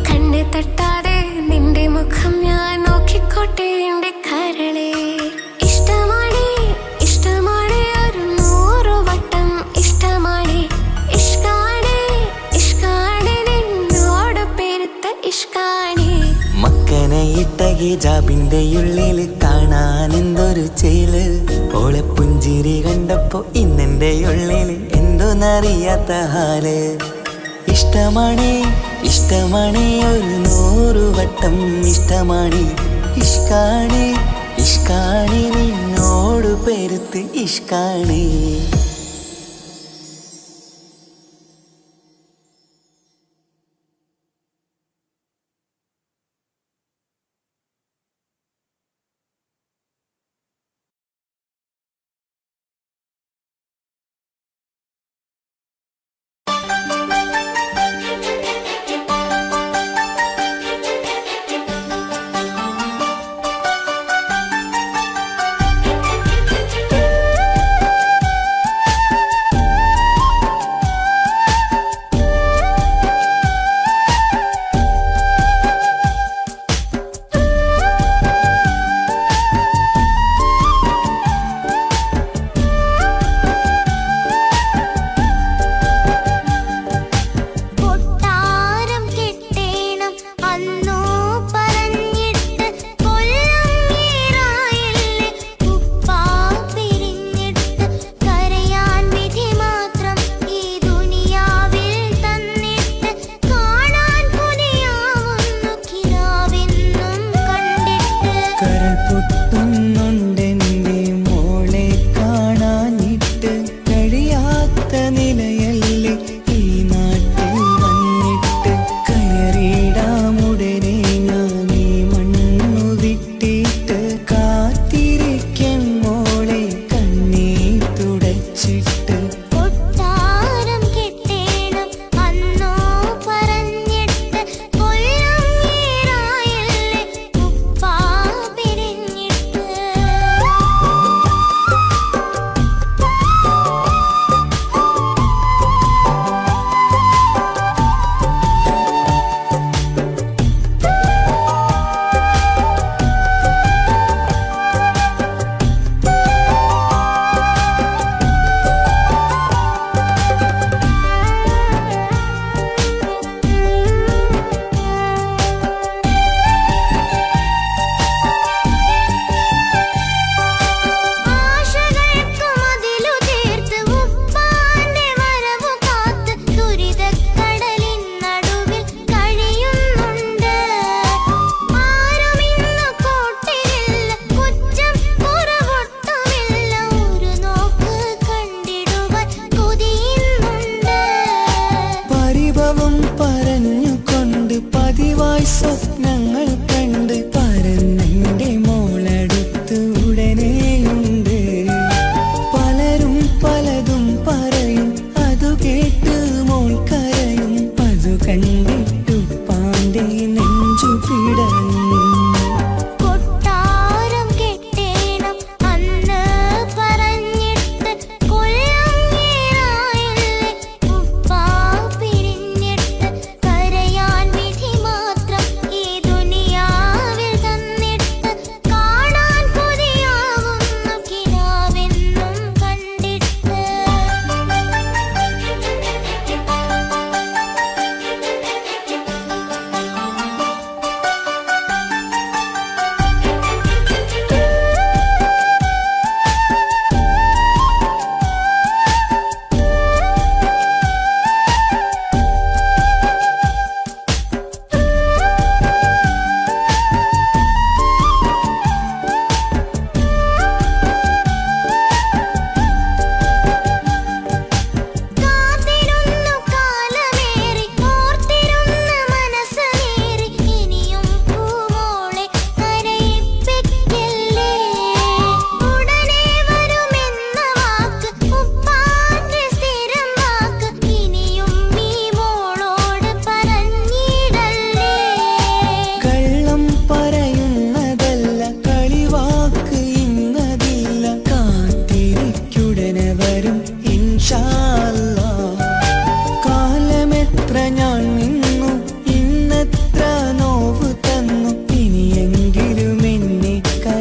കണ്ണ് തട്ടാതെ നിന്റെ മുഖം ഞാൻ നോക്കിക്കോട്ടെ എന്റെ കരളെ. ഇഷ്ടമാണ് ഇഷ്ടമാണ് ഒരു 100 വട്ടം ഇഷ്ടമാണ്. ഇഷ്കാണ് ഇഷ്കാണ് നിന്നോട് പെരുത്ത ഇഷ്കാണ്. മക്കനയിട്ട ഹിജാബിന്റെ ഉള്ളിൽ കാണാൻ എന്തൊരു ചേല്. ഓളെ പുഞ്ചിരി കണ്ടപ്പോ ഇന്നെന്റെ ഉള്ളിൽ എന്തോന്നറിയാത്ത ഹാല്. ഇഷ്ടമാണ് ഇഷ്ടമാണ് ഒരു 100 വട്ടം ഇഷ്ടമാണ്. ഇഷ്കാണ് ഇഷ്കാണ് നിന്നോട് പെരുത്ത് ഇഷ്കാണ്.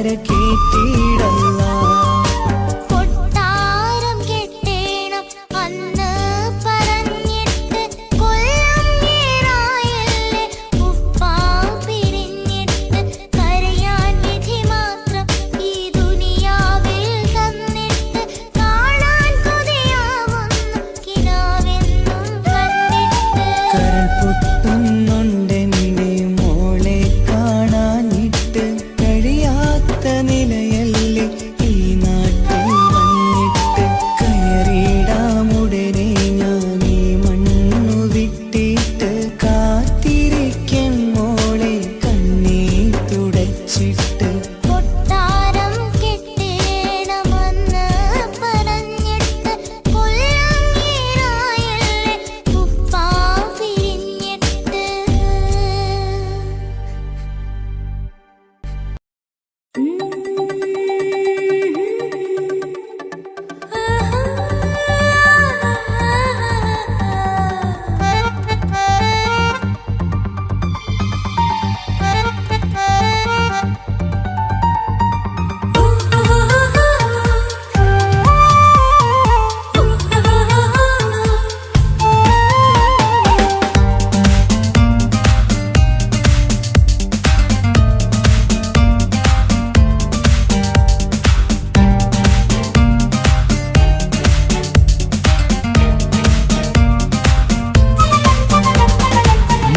കര കേട്ടിടല്ല. കൊട്ടാരം കെട്ടേണം അന്ന് പറഞ്ഞിട്ട് കൊല്ലം ഏറായല്ലേ ഉപ്പാ പിരിഞ്ഞിട്ട് കരയാൻ വിധി മാത്രം ഈ ദുനിയാവിൽ തന്നിട്ട് കാണാൻ കൊതിയാവുന്നു കിനാവെന്നും കണ്ടിട്ട്. കരൾ പൊട്ടുന്നുണ്ടെന്റെ മോളെ കാണാനിട്ട് കഴിയാത്ത നിലയല്ലേ ഈ നാട്ടിൽ വന്നിട്ട്. കയറിടാമുടനെ ഞാൻ ഈ മണ്ണു വിട്ടിട്ട് കാത്തിരിക്കൻ മോളെ കണ്ണീർ തുടച്ചിട്ട്. കൊട്ടാരം കെട്ടേണമെന്ന് പറഞ്ഞിട്ട് കൊല്ലം ഏറായല്ലേ ഉപ്പാ പിരിഞ്ഞിട്ട്.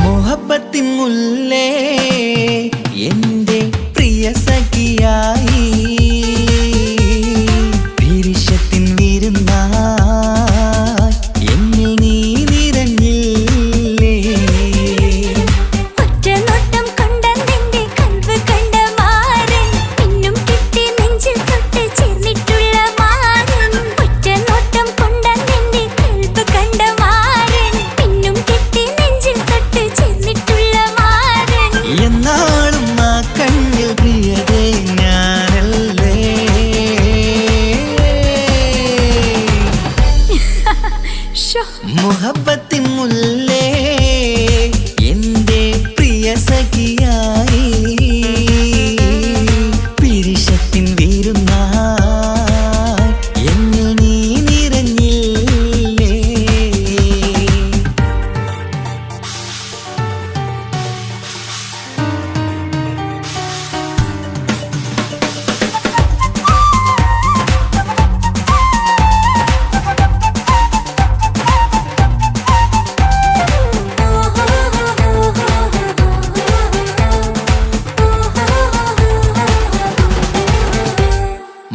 മുഹബത്തിൻ മുല്ലേ എന്റെ പ്രിയ സഖിയായി പിരിശത്തിൻ വിരുന്നായി എന്നിൽ നീ നിറഞ്ഞില്ലേ. ഒറ്റനോട്ടം കൊണ്ടെന്റെ കൽവ് കണ്ട മാരൻ പിന്നും കിട്ടി നെഞ്ചിൽ തൊട്ട് ചേർന്നിട്ടുള്ള മാരൻ. ഒറ്റനോട്ടം കൊണ്ടെന്റെ കൽവ് കണ്ട മാരൻ പിന്നും കിട്ടി നെഞ്ചിൽ തൊട്ട് ചേർന്നിട്ടുള്ള മാരൻ. എന്നാളും ആ കണ്ണിൽ പ്രിയതേ ഞാനല്ലേ. ഷോ മുഹബത്തിൻ മുല്ലേ എന്റെ പ്രിയ സഖിയായി പിരിശത്തിൻ വിരുന്നായി എന്നിൽ നീ നിറഞ്ഞില്ലേ.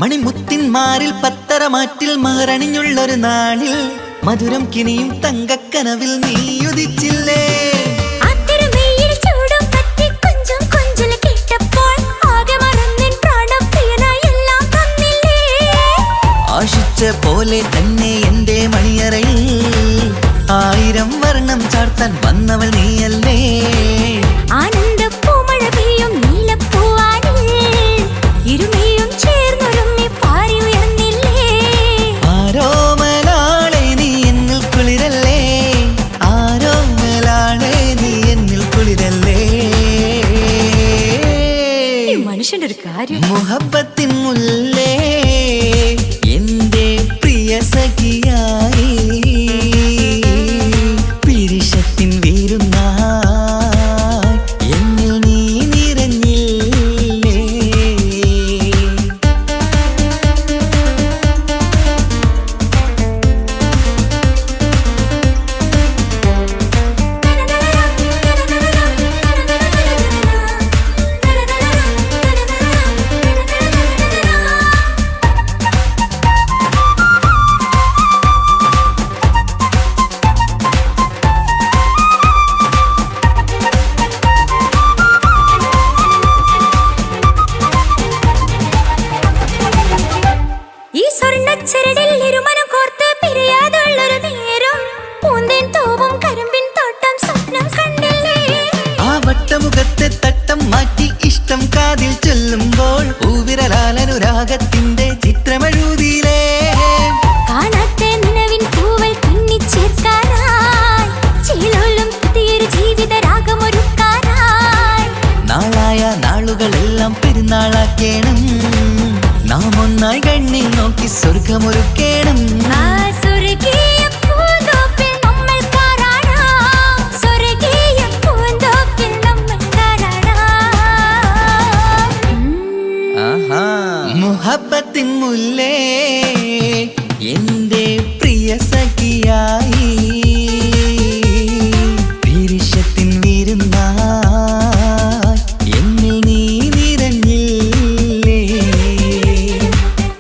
മണിമുത്തിൻ മാറിൽ പത്തരമാറ്റിൽ മഹറണിഞ്ഞുള്ളൊരു നാളിൽ മധുരം കിനിയും തങ്കക്കനവിൽ നീ ഉദിച്ചില്ലേ. ആത്തിരുമേയിൽ ചൂടും പറ്റി കൊഞ്ചും കൊഞ്ചല് കേട്ടപ്പോൾ ആകെ മറന്നിൻ പ്രാണപ്രിയനായി എല്ലാം തന്നില്ലേ. ആശിച്ച പോലെ തന്നെ എന്റെ മണിയറയിൽ 1000 വർണ്ണം ചാർത്താൻ വന്നവൾ നീയല്ലേ. ആനന്ദ പൂമഴ പെയ്യും നീലപ്പൂവാനിൽ ഇരുമയും ചേർന്നൊരുമ്മി പാറി ഉയർന്നില്ലേ. ആരോമലാളെ നീ എന്നിൽ കുളിരല്ലേ. ആരോമലാളെ നീ എന്നിൽ കുളിരല്ലേ. ഈ മനുഷ്യന്റെ ഒരു കാര്യം. മുഹബത്തിൻ മുല്ലേ എന്റെ പ്രിയ സഖിയായി പിരിശത്തിൻ വിരുന്നായി എന്നിൽ നീ നിറഞ്ഞില്ലേ. ഈ സ്വർണ്ണച്ചരടിൽ ഇരുമനം കോർത്ത് പിരിയാതുള്ളൊരു നേരം പൂന്തേൻ തോവും കരിമ്പിൻ തോട്ടം സ്വപ്നം കണ്ടില്ലേ. ആ വട്ടമുഖത്തെ തട്ടം മാറ്റി ഇഷ്ടം കാതിൽ ചൊല്ലുമ്പോൾ പൂവിരലാലനുരാഗത്തിന്റെ ചിത്രമെഴുതിയിലേ. കാണാത്ത നിലവിൻ പൂവൽ തുന്നിച്ചേർക്കാനായി ചിലോലും പുതിയൊരു ജീവിത രാഗമൊരുക്കാനായി നാളായ നാളുകളെല്ലാം പെരുന്നാളാക്കേണം. ഒന്നായി കണ്ണിൽ നോക്കി സ്വർഗമൊരുക്കേണം. ആ സ്വർഗീയ പൂന്തോപ്പിൽ നമ്മൾ കാരാടാം, സ്വർഗീയ പൂന്തോപ്പിൽ നമ്മൾ കാരാടാം. മുഹബത്തിൻ മുല്ലേ എന്റെ പ്രിയ സഖിയായി, പിരിശത്തിൻ വിരുന്നായി എന്നിൽ നീ നിറഞ്ഞില്ലേ.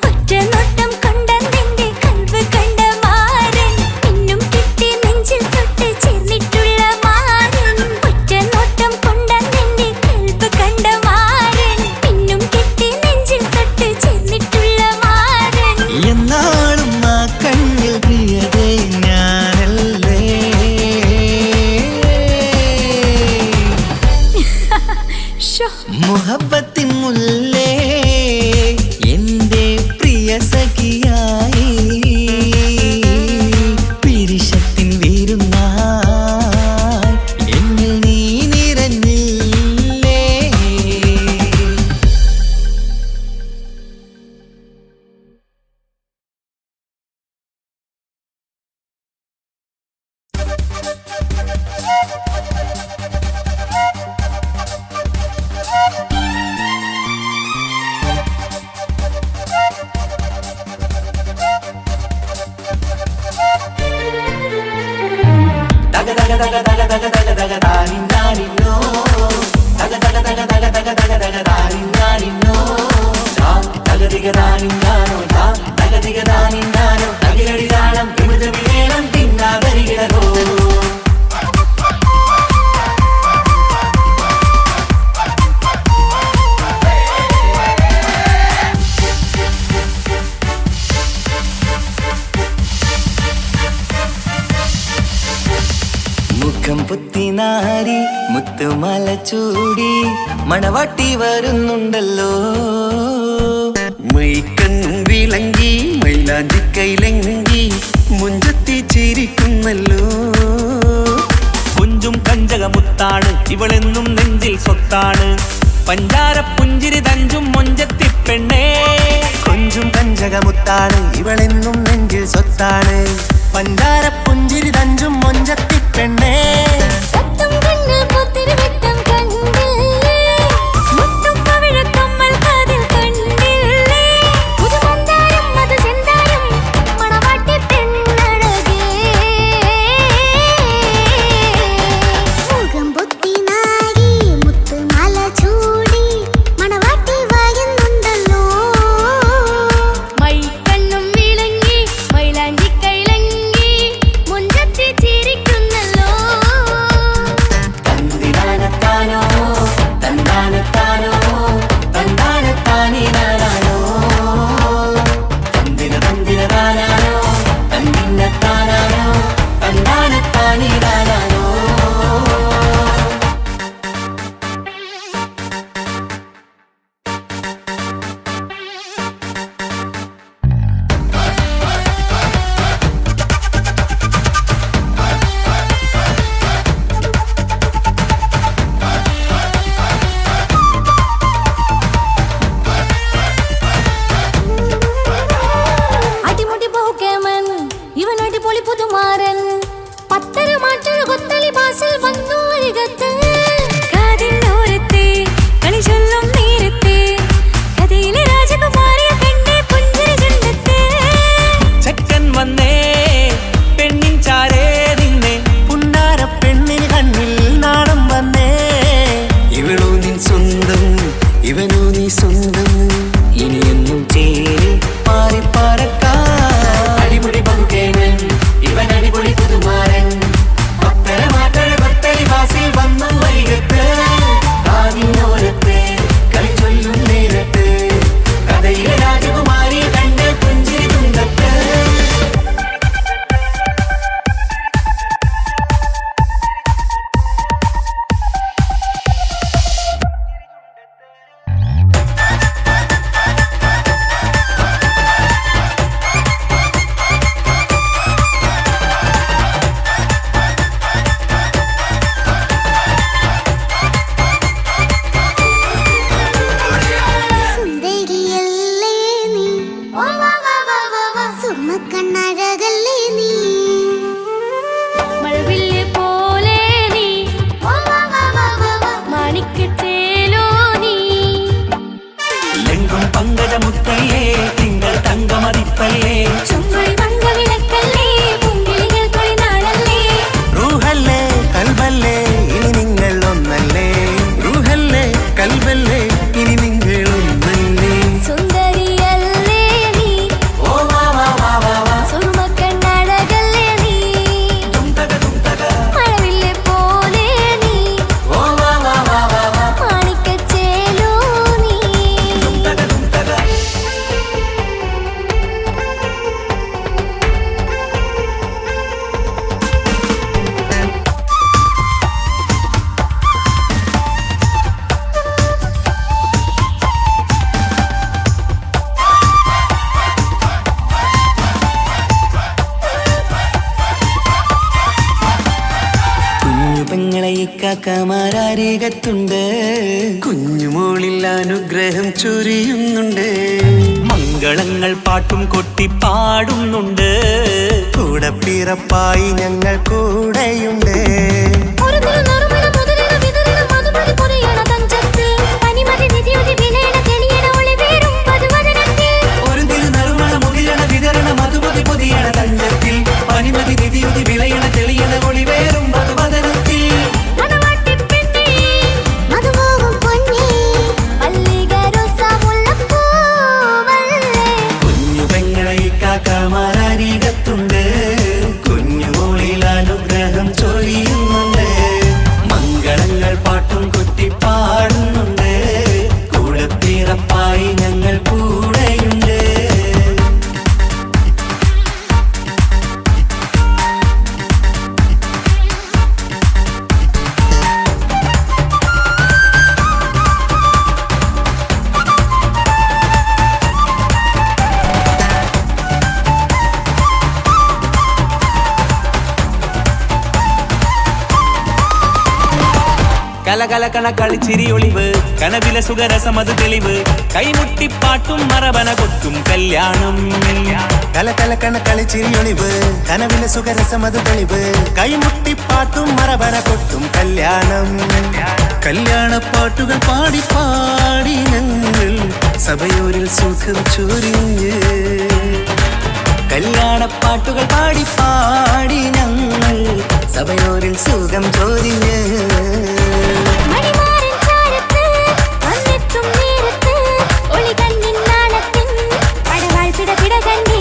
ഒറ്റ നോട്ടം കൊണ്ടെന്റെ കൽവ് കണ്ട മാരൻ, പിന്നും കിട്ടി നെഞ്ചിൽ തൊട്ട് ചേർന്നിട്ടുള്ള മാരൻ. ഒറ്റ നോട്ടം കൊണ്ടെന്റെ കൽവ് കണ്ട മാരൻ, പിന്നും കിട്ടി നെഞ്ചിൽ തൊട്ട് ചേർന്നിട്ടുള്ള മാരൻ. എന്നാളും ആ കണ്ണിൽ പ്രിയതേ ഞാനല്ലേ. ശോ, മുഹബത്തിൻ മുല്ലേ എന്റെ പ്രിയ സഖിയായി, പിരിശത്തിൻ വിരുന്നായി എന്നിൽ നീ നിറഞ്ഞില്ലേ. മുഖം പുത്തിനാരി മുത്തുമല ചൂടി മണവാട്ടി വരുന്നുണ്ടല്ലോ. മൈക്കണ്ണും വിളങ്ങി മൈലാഞ്ചി കൈലങ്ങി മുഞ്ചത്തി ചിരിക്കുന്നല്ലോ. കുഞ്ചും കഞ്ചകമുത്താണ് ഇവളെന്നും നെഞ്ചിൽ സ്വത്താണ്, പഞ്ചാര പുഞ്ചിരി തഞ്ചും മൊഞ്ചത്തി പെണ്ണേ. കൊഞ്ചും കഞ്ചകമുത്താണ് ഇവളെന്നും നെഞ്ചിൽ സ്വത്താണ്, പഞ്ചാര പുഞ്ചിരി തഞ്ചും മൊഞ്ചത്തി പെണ്ണേ. സത്തും കണ്ണിൽ പുത്തിരി വെട്ടം കണ്ടില്ലേ, മുത്തും പവിഴക്കമ്മൽ കാതിൽ കണ്ടില്ലേ. പുതുമന്ദാരം മധുചന്ദാരം മണവാട്ടി പെണ്ണഴകേ. മുഖം പൊത്തി നാരി മുത്തുമാല ചൂടി മണവാട്ടി വരുന്നുണ്ടല്ലോ. മൈക്കണ്ണും വിളങ്ങി മൈലാഞ്ചി കൈലങ്ങി മുഞ്ചത്തി ചിരിക്കുന്നല്ലോ. തന്തിനാനത്താനോ തന്താനത്താനോ തന്താനത്താനിനാനോ തന്തിന തന്തിനാനോ തന്നിന്നത്താനോ തന്താനത്താനിനാനോ. അടിമുടി പോകേമൻ ഇവൻ അടിപൊളി പുതുമാരൻ, പത്തര മാറ്റൊരു കൊത്തളി ബാസിൽ വന്നു അരികത്ത്. കാതിന്നോരത്തെ കളി ചൊല്ലും നേരത്തെ കഥയിലെ രാജകുമാരിയെ കണ്ടേ പുഞ്ചിരി ചുണ്ടത്തെ. ചെക്കൻ വന്നേ പെണ്ണിൻ ചാരേ നിന്നെ, പുന്നാര പെണ്ണിന് കണ്ണിൽ നാണം വന്നേ. ഇവളോ നിൻ സ്വന്തം ഇവനോ നീ സ്വന്തം, ഇനിയൊന്നും ചേരി പാറി പറക്കാം. അടിപൊളി ബഹുകേമൻ ഇവൻ അടിപൊളി പങ്കജമുത്തല്ലേ തിങ്കൾ തങ്കമതിപ്പല്ലേ ചുമഴി വങ്ക വിളക്കല്ലേ പൂങ്കിളികൾ തൊഴിനാളല്ലേ റൂഹല്ലേ കൽബല്ലേ ഇനി നിങ്ങൾ ഒന്നല്ലേ റൂഹല്ലേ കൽബല്ലേ ഇനി നിങ്ങൾ ഒന്നല്ലേ സുന്ദരിയല്ലേ നീ ഓ വാ വാ വാ വാ വാ സുറുമക്കണ്ണഴകല്ലേ നീ മഴവില്ലെ പോലെ നീ ഓ വാ വാ വാ വാ വാ മാണിക്കച്ചേലോ നീ കുഞ്ഞു പെങ്ങളെ ഇക്കാക്കമാരാരികത്തുണ്ട് കുഞ്ഞുമോളിൽ അനുഗ്രഹം ചൊരിയുന്നുണ്ട് മംഗളങ്ങൾ പാട്ടും കൊട്ടി പാടുന്നുണ്ട് കൂടെ പിറപ്പായി ഞങ്ങൾ കൂടെയുണ്ട് ഒരു നറുമണ മുതലിന വിതരണ മധുമതി പൊതിയണ തഞ്ചത്തിൽ പനിമതി നിധിയുതി വിലയണ തെളിയണ ഒളിവേറും മധുവദനത്തിൽ ഒരു തിരുനറുമണ മുകിലണ വിതരണ മധുമതി പൊതിയണ തഞ്ചത്തിൽ പനിമതി നിധിയുതി വിളയണ തെളിയണ ഒളിവേറും മധുവദനത്തിൽ മണവാട്ടിപ്പെണ്ണേ മധുപോകും പൊന്നേ മല്ലിക റോസ മുല്ലപ്പൂവല്ലേ കുഞ്ഞു പെങ്ങളെ ഇക്കാക്കമാരാരികത്തുണ്ട് കുഞ്ഞുമോളിൽ അനുഗ്രഹം ചൊരിയുന്നുണ്ട് മംഗളങ്ങൾ പാട്ടും കൊട്ടി പാടുന്നുണ്ട് കൂടെ പിറപ്പായി ഞങ്ങൾ കൂടെയുണ്ട് കലകലകണ കളിച്ചിരി ഒളിവ് കനവില സുഖരസമത് തെളിവ് കൈമുട്ടിപ്പാട്ടും മറവന കൊട്ടും കല്യാണം കലകലക്കണ കളിച്ചിരിയൊളിവ് കനവിലെ സുഖരസമത് തെളിവ് കൈമുട്ടിപ്പാട്ടും മറവന കൊട്ടും കല്യാണം കല്യാണപ്പാട്ടുകൾ പാടി പാടി ഞങ്ങൾ സഭയോരിൽ സുഖം ചൊരിഞ്ഞ് കല്യാണപ്പാട്ടുകൾ പാടി പാടി ഞങ്ങൾ സഭയോരിൽ സുഖം ചോദിഞ്ഞ് മണിമാരൻ ചാരത്ത് വന്നെത്തും നേരത്ത് ഒളികണ്ണിൻ നാളത്തിൻ പടവാൾ പിടപിട കണ്ടേ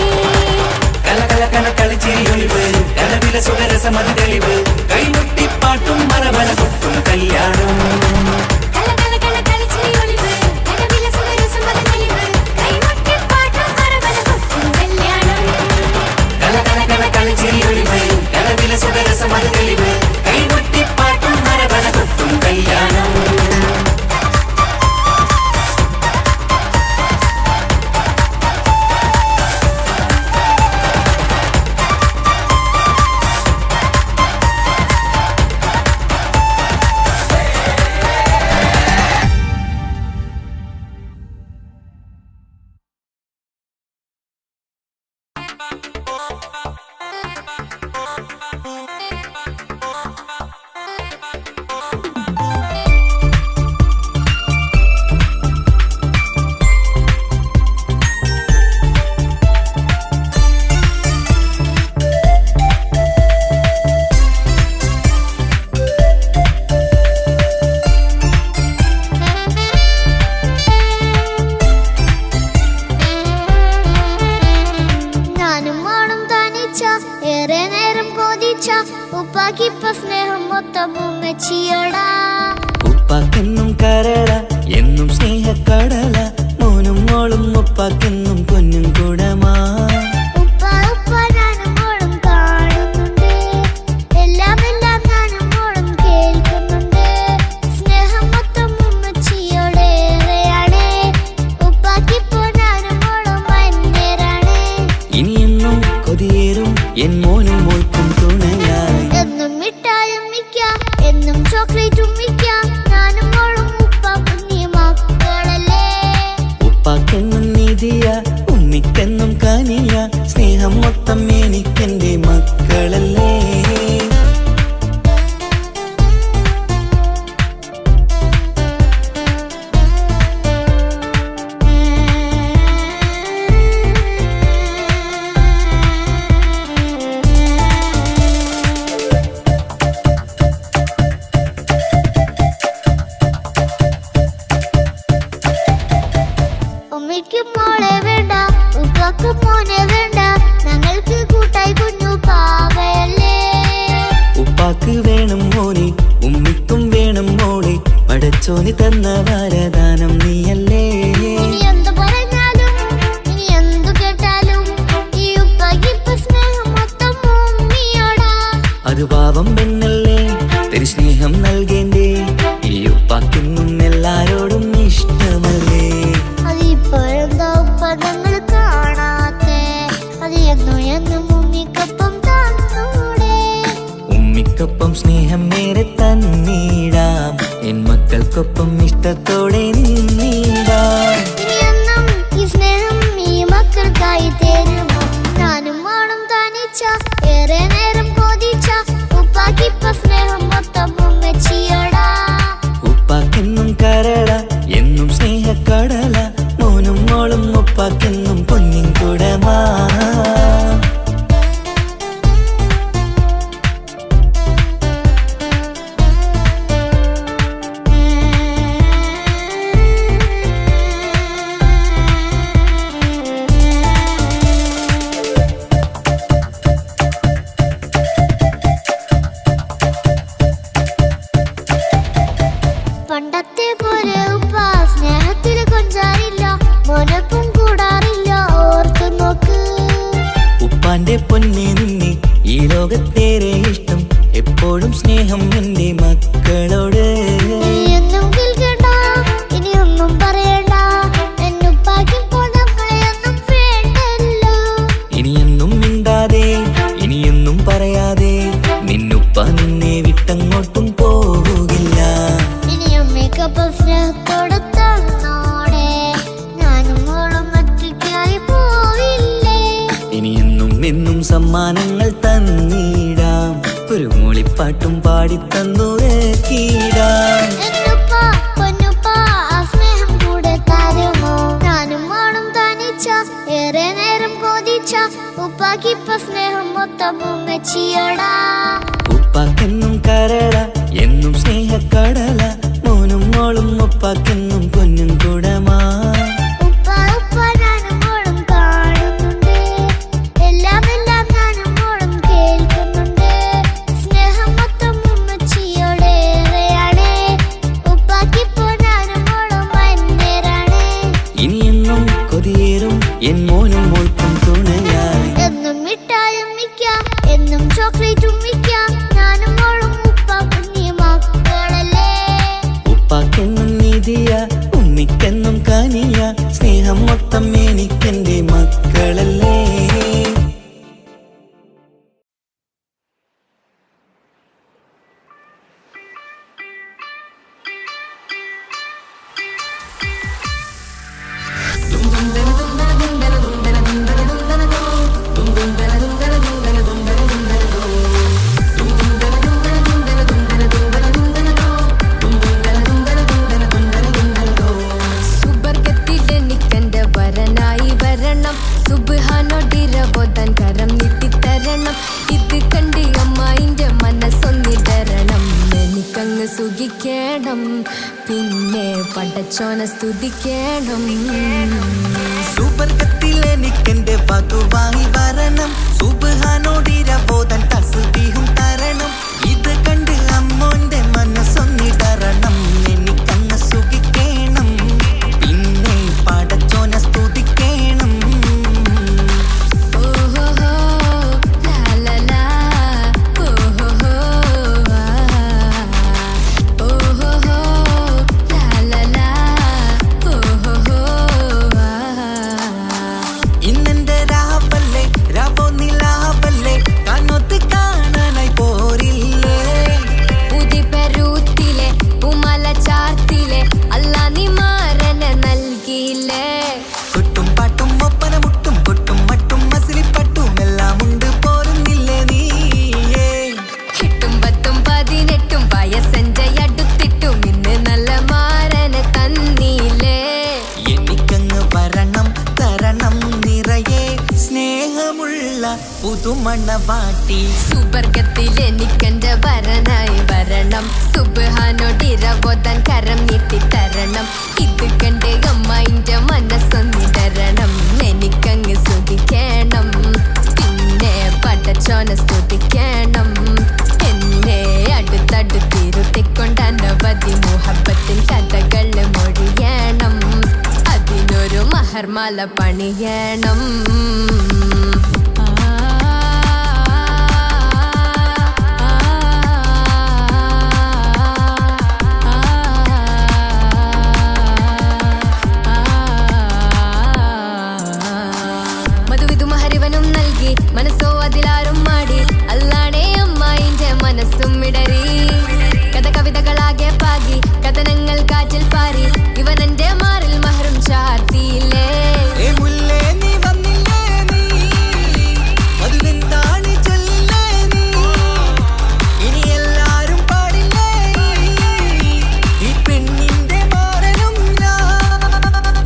കലകലകണ കളിച്ചിരി ഒളിവ് കനവില സുഖരസമത് തെളിവ് കൈമുട്ടിപ്പാട്ടും മറവന കൊട്ടും കല്യാണം കലകലകണ കളിച്ചിരി ഒളിവ് കനവിലെ സുഖരസമത് തെളിവ് കൈമുട്ടിപ്പാട്ടും മറവന കൊട്ടും കല്യാണം കലകലകണ കളിച്ചിരി ഒളിവ് കനവില സുഖരസമത് തെളിവ് കൈമുട്ടിപ്പാട്ടും മറവന കൊട്ടും കല്യാണം ഉപ്പാക്കിപ്പ സ്നേഹം മൊത്തം ഉമ്മച്ചിയോടാ. ഉപ്പാക്കെന്നും കരള എന്നും സ്നേഹക്കടല മോനും മോളും ഉപ്പാക്കെന്നും പൊന്നും കുടമാ. ഉപ്പ ഉപ്പ ഞാനും മോളും കാണുന്നുണ്ട്, എല്ലാം എല്ലാം ഞാനും മോളും കേൾക്കുന്നുണ്ട്. സ്നേഹം മൊത്തം ഉമ്മച്ചിയോടേറെയാണ്, ഉപ്പാക്കിപ്പോ ഞാനും മോളും അന്യരാണ്. ഇനിയെന്നും കൊതിയേറും എൻ മോനും മോൾക്കും തുണയായി. എന്നും മിഠായും മിക്കാം, എന്നും ചോക്ലേറ്റും മിക്കാം, ഞാനും മോളും ഉപ്പ കുഞ്ഞി മക്കളല്ലേ. ഉപ്പാക്കെന്നും നിധിയ ഉമ്മിക്കെന്നും കനിയ സ്നേഹം മൊത്തം എനിക്കെന്റെ മക്കളല്ലേ. മോളെ വേണ്ട, ഉപ്പാക്ക് മോനെ വേണ്ട, ഞങ്ങൾക്ക് കൂട്ടായി കുഞ്ഞു പാവയല്ലേ. ഉപ്പാക്ക് വേണം മോനെ, ഉമ്മിക്കും വേണം മോളെ, പടച്ചോന് തന്ന വരദാനം നീയല്ലേ. ഇനി എന്ത് പറഞ്ഞാലും ഇനി എന്തു കേട്ടാലും ഈ ഉപ്പാക്ക് ഇപ്പൊ സ്നേഹം മൊത്തം ഉമ്മിയോടാ. അത് പാവം പെണ്ണല്ലേ, തരി സ്നേഹം നൽകേണ്ടേ, ഈ ഉപ്പാക്കിന്നും എല്ലാരോടും ഇഷ്ടമല്ലേ. അതിപ്പോഴെന്താ ഉപ്പ ഞങ്ങൾ കാണാത്തെ, അത് എന്നും എന്നും ഉമ്മിക്കൊപ്പം തന്നൂടെ. ഉമ്മിക്കൊപ്പം സ്നേഹം നേരെ തന്നീടാം, എൻ മക്കൾക്കൊപ്പം ഇഷ്ടത്തോടെ നിന്നീടാം. ഇനിയെന്നും ഈ സ്നേഹം ഈ മക്കൾക്കായി തരുമോ? ഞാനും മോളും തനിച്ച ഏറെ നേരം കൊതിച്ച ഉപ്പാക്കിപ്പ സ്നേഹം മൊത്തം ഉമ്മച്ചിയോടാ. ഉപ്പാക്കെന്നും കരള എന്നും സ്നേഹക്കടല, മോനും മോളും ഉപ്പാക്കെന്നും പൊന്നിൻ കുടമാ. പണ്ടത്തെ പോലെ ഉപ്പ സ്നേഹത്തിൽ കൊഞ്ചാറില്ല, മോനൊപ്പം കൂടാറില്ല, ഓർത്തു നോക്ക്. ഉപ്പാന്റെ പൊന്നെ നിന്നെ ഈ ലോകത്തേറെ ഇഷ്ടം, എപ്പോഴും സ്നേഹം എന്റെ മക്കളോട്. ഇനിയൊന്നും കേൾക്കണ്ട, ഇനിയൊന്നും പറയണ്ട, എന്നുപ്പാക്കിപ്പോൾ നമ്മളെയൊന്നും വേണ്ടല്ലോ. ഇനിയൊന്നും മിണ്ടാതെ ഇനിയൊന്നും പറയാതെ, നിന്നുപ്പ നിന്നെ വിട്ടങ്ങോട്ടും പോവുകില്ല. ഇനിയും മേക്കപ്പ് സ്നേഹത്തോടെ തന്നോടെ, ഞാനും മോളും ഒറ്റയ്ക്കായി പോവില്ലേ. ഇനിയെന്നും എന്നും സമ്മാനങ്ങൾ തന്നീടാം, ഒരു മൂളിപ്പാട്ടും പാടിത്തന്നുറക്കിടാം. എന്നുപ്പ പൊന്നുപ്പ ആ സ്നേഹം കൂടെ തരുമോ? ഞാനും മോളും തനിച്ച ഏറെ നേരം കൊതിച്ച ഉപ്പാക്കിപ്പ സ്നേഹം മൊത്തം ഉമ്മച്ചിയോടാ. ഉപ്പാക്കെന്നും കരള എന്നും സ്നേഹക്കടല, മോനും മോളും ഉപ്പാക്കെന്നും പൊന്നും കുടമാ. ഉപ്പ ഉപ്പ ഞാനും മോളും കാണുന്നുണ്ട്, എല്ലാം എല്ലാം ഞാനും മോളും കേൾക്കുന്നുണ്ട്. സ്നേഹം മൊത്തം ഉമ്മച്ചിയോടേറെയാണ്, ഉപ്പാക്കിപ്പോ ഞാനും മോളും വന്നേരാണ്. ഇനിയെന്നും കൊതിയേറും എൻ മോനും മോൾക്കും തുണയായി. എന്നും മിഠായും മിക്കാം, എന്നും ചോക്ലേറ്റും മിക്കാം, ഞാനും മോളും ഉപ്പ കുഞ്ഞി മക്കളല്ലേ. ഉപ്പാക്കെന്നും നിധിയ, ഉമ്മിക്കെന്നും കനിയ, സ്നേഹം മൊത്തം എനിക്കെന്റെ മക്കളല്ലേ. സുബർഗത്തിലെനിക്കെന്റെ വരനായി വരണം, സുബ്ഹാനോടിരവോദൻ കരം നീട്ടിത്തരണം. ഇത് കണ്ട് അമ്മായിന്റെ മനസ്സൊന്നിടരണം, എനിക്കങ്ങ് സുഖിക്കണം, പിന്നെ പടച്ചോനെ സ്തുതിക്കണം. സുബർഗത്തിലെനിക്കെന്റെ വധുവായി വരണം, സുബ്ഹാനോടിരവോദൻ തസ്ബീഹും തരണം. ഇത് കണ്ട് അമ്മോന്റെ മനസ്സൊന്നിടരണം, എനിക്കങ്ങ് സുഖിക്കണം, പിന്നെ പടച്ചോനെ സ്തുതിക്കണം. ഓഹോഹോ ലാ ലാ ലാ, ഓഹോഹോ ആ, ഓഹോഹോ ലാ ലാ ലാ, ഓഹോഹോ ആ. പുതുമണവാട്ടി. സുബർഗത്തിൽ എനിക്കെന്റെ വരനായി വരണം, സുബ്ഹാനോടിരവോദാൻ കരം നീട്ടിത്തരണം. ഇത് കണ്ട് അമ്മയിന്റെ മനസ്സൊന്നിടരണം, എനിക്കങ്ങ് സ്തുതിക്കണം, പിന്നെ പടച്ചോനെ സ്തുതിക്കണം. എന്നെ അടുത്തടുത്തിരുത്തിക്കൊണ്ട് അനവധി മുഹബത്തിൻ കഥകൾ മൊഴിയണം, അതിനൊരു മഹർമാല പണിയണം. മനസ്സോ അതിലാരും മാടി, അല്ലാണേ അമ്മായിന്റെ മനസ്സും ഇടറി. കഥ കവിതകളാകെ പാകി, കഥനങ്ങൾ കാറ്റിൽ പാറി, ഇവനെന്റെ മാറിൽ മഹറും ചാർത്തിയില്ലേ.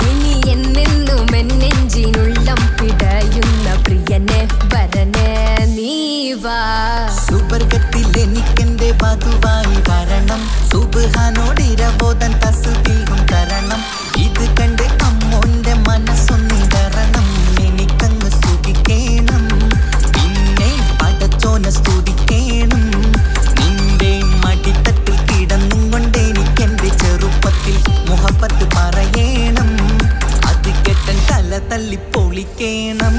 ഇനി എന്നെന്നും എന്നെഞ്ചിനുള്ളം പിടയുന്ന പ്രിയനെ വരനെ നീവാ. സുബർഗത്തിൽ എനിക്കെന്റെ വധുവായി വരണം, സുബ്ഹാനോടിരവോദാൻ തസ്ബീഹും തരണം. ഇത് കണ്ട് അമ്മോന്റെ മനസ്സൊന്നിടരണം, എനിക്കങ്ങ് സ്തുതിക്കണം, പിന്നെ പടച്ചോനെ സ്തുതിക്കണം. നിന്റെ മടിത്തട്ടിൽ കിടന്നും കൊണ്ട് എനിക്കെന്റെ ചെറുപ്പത്തിൽ മുഹബത്ത് പറയണം, അത് കെട്ടൻ തല തല്ലി പൊളിക്കണം.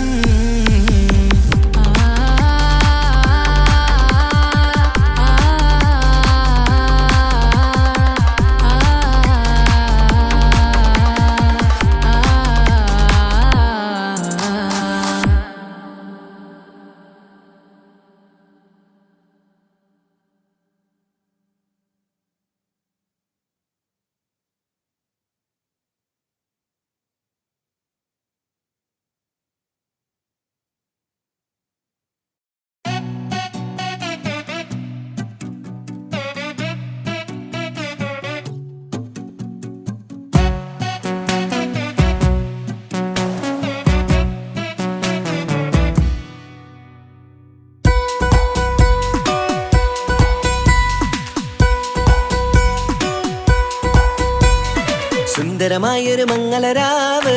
സുന്ദരമായൊരു മംഗളരാവ്,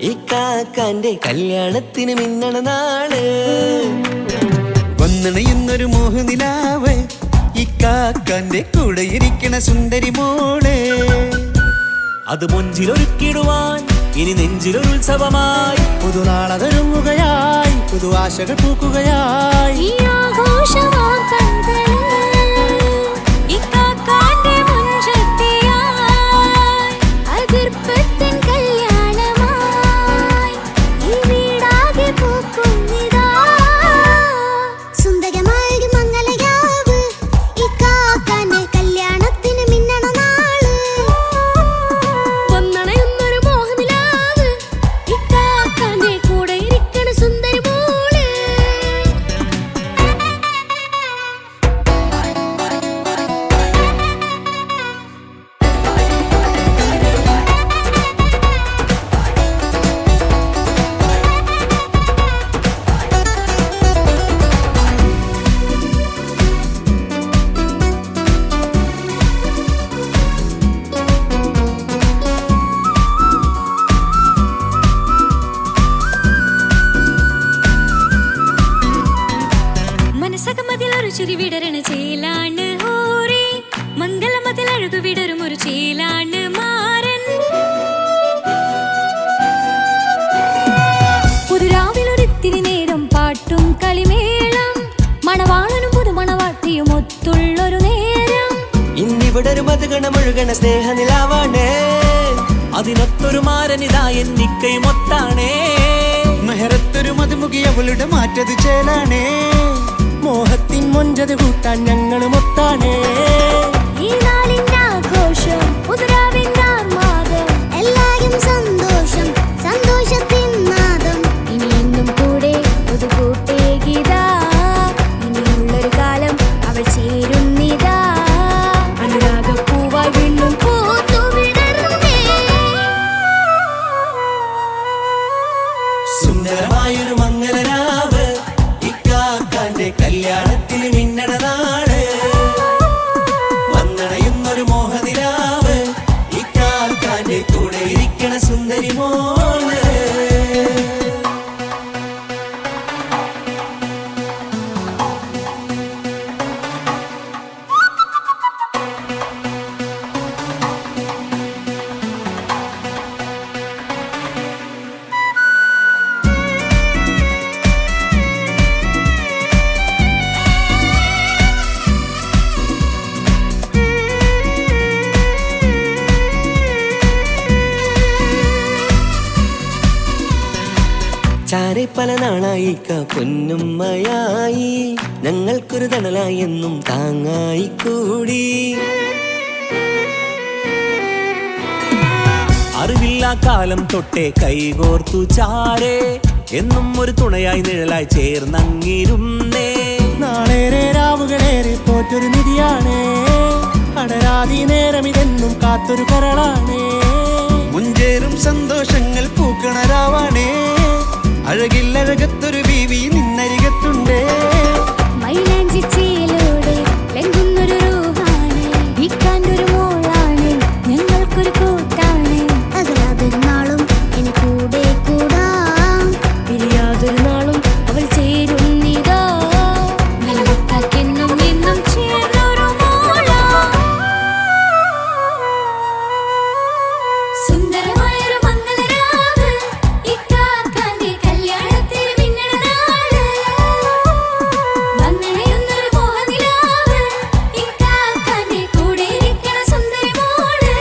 ഈ കാക്കാന്റെ കല്യാണത്തിന് മിന്നണ നാള്. വന്നണയുന്നൊരു മോഹനിലാവ്, ഈ കാക്കാന്റെ കൂടെ ഇരിക്കണ സുന്ദരി മോള്. അത് മൊഞ്ചിലൊരുക്കിടുവാൻ ഇനി നെഞ്ചിലൊരു ഉത്സവമായി, പുതുനാളതൊരുങ്ങുകയായി, പുതു ആശകൾ പൂക്കുകയായി. ഈ ആഘോഷമാക്കണ്ടേ ഇക്കാക്കാന്റെ മുൻചെത്തിയായി, അതിർപ്പത്തിൻ കല്യാണമായി ഈ വീടാകെ പൂക്കുന്നിതാ. സുന്ദരമായൊരു മംഗളരാവ്, ഈ കാക്കാന്റെ കല്യാണത്തിന് മിന്നണ നാള്. വന്നണയുന്നൊരു മോഹനിലാവ്, ഇക്കാക്കാന്റെ കൂടെ ഇരിക്കണ സുന്ദരി മോള്. മനസ്സകമതിലൊരു ചിരി വിടരണ ചേലാണ് ഹോറി, മംഗളമതിൽ അഴകു വിടരും ഒരു ചേലാണ് മാരൻ. പുതുരാവിലൊരിത്തിരി നേരം പാട്ടും കളിമേളം, മണവാളനും പുതുമണവാട്ടിയും ഒത്തുള്ളൊരു നേരം. ഇന്നിവിടെ ഒരു മധുഗണമൊഴുകണ സ്നേഹനിലാവാണേ, അതിനൊത്തൊരു മാരനിതാ എന്നിക്കൈ മൊത്താണേ. മെഹറത്തൊരു മധുമുഖി അവളുടെ മാറ്റത് ചേലാണേ, മോഹത്തിൻ മൊഞ്ചത് കൂട്ടാൻ ഞങ്ങളും ഒത്താണേ. ഈ നാളിന്റെ ആഘോഷം, പുതുരാവിന്റെ ആർമാദം, എല്ലാരും സന്തോഷം, സന്തോഷത്തിൻ നാദം. ഇനി എന്നും കൂടെ പുതുകൂട്ടേ ഗീതാ, ഇനിയുള്ളൊരു കാലം അവൾ ചേരുന്നിതാ. അനുരാഗപ്പൂവായി വീണ്ടും പൂത്തു വിടരുന്നേ. സുന്ദരമായൊരു മംഗളരാവ്, കല്യാണത്തിന് മിന്നണ നാള് വന്നണയുന്നൊരു മോഹനിലാവ് ഇക്കാക്കാന്റെ കൂടെ ഇരിക്കണ സുന്ദരി മോള് ചാരെ പല നാളായി പൊന്നുമ്മയായി ഞങ്ങൾക്കൊരു തണലായി എന്നും താങ്ങായി കൂടി അറിവില്ലാ കാലം തൊട്ടേ കൈകോർത്തു ചാരേ എന്നും ഒരു തുണയായി നിഴലായി ചേർന്നങ്ങിരുന്നേ നാളേറെ രാവുകളേറെ പോറ്റൊരു നിധിയാണേ അടരാതി നേരം ഇതെന്നും കാത്തൊരു കരളാണേ മുഞ്ചേറും സന്തോഷങ്ങൾ പൂക്കണരാവാണേ അഴകില്ലഴകത്തൊരു ബീവി നിന്നരികത്തുണ്ടേ മൈലാഞ്ചി ചേലോടെ ലംഘുന്നൊരു റൂഹാണ് ഇക്കാന്റൊരു മോളാണ് ഞങ്ങൾക്കൊരു കൂട്ടാണ് അകലാതൊരു നാളും ഇനി കൂടെ കൂടാം പിരിയാതൊരു നാളും അവൾ ചേരുന്നിതാ നൽകെന്നും എന്നും ചേർന്നൊരു മോളാ സുന്ദരമായൊരു മംഗളരാവ് ഇക്കാക്കാന്റെ കല്യാണത്തിന് മിന്നണ നാള് വന്നണയുന്നൊരു മോഹനിലാവ് ഇക്കാക്കാന്റെ കൂടെ ഇരിക്കണ സുന്ദരി മോള്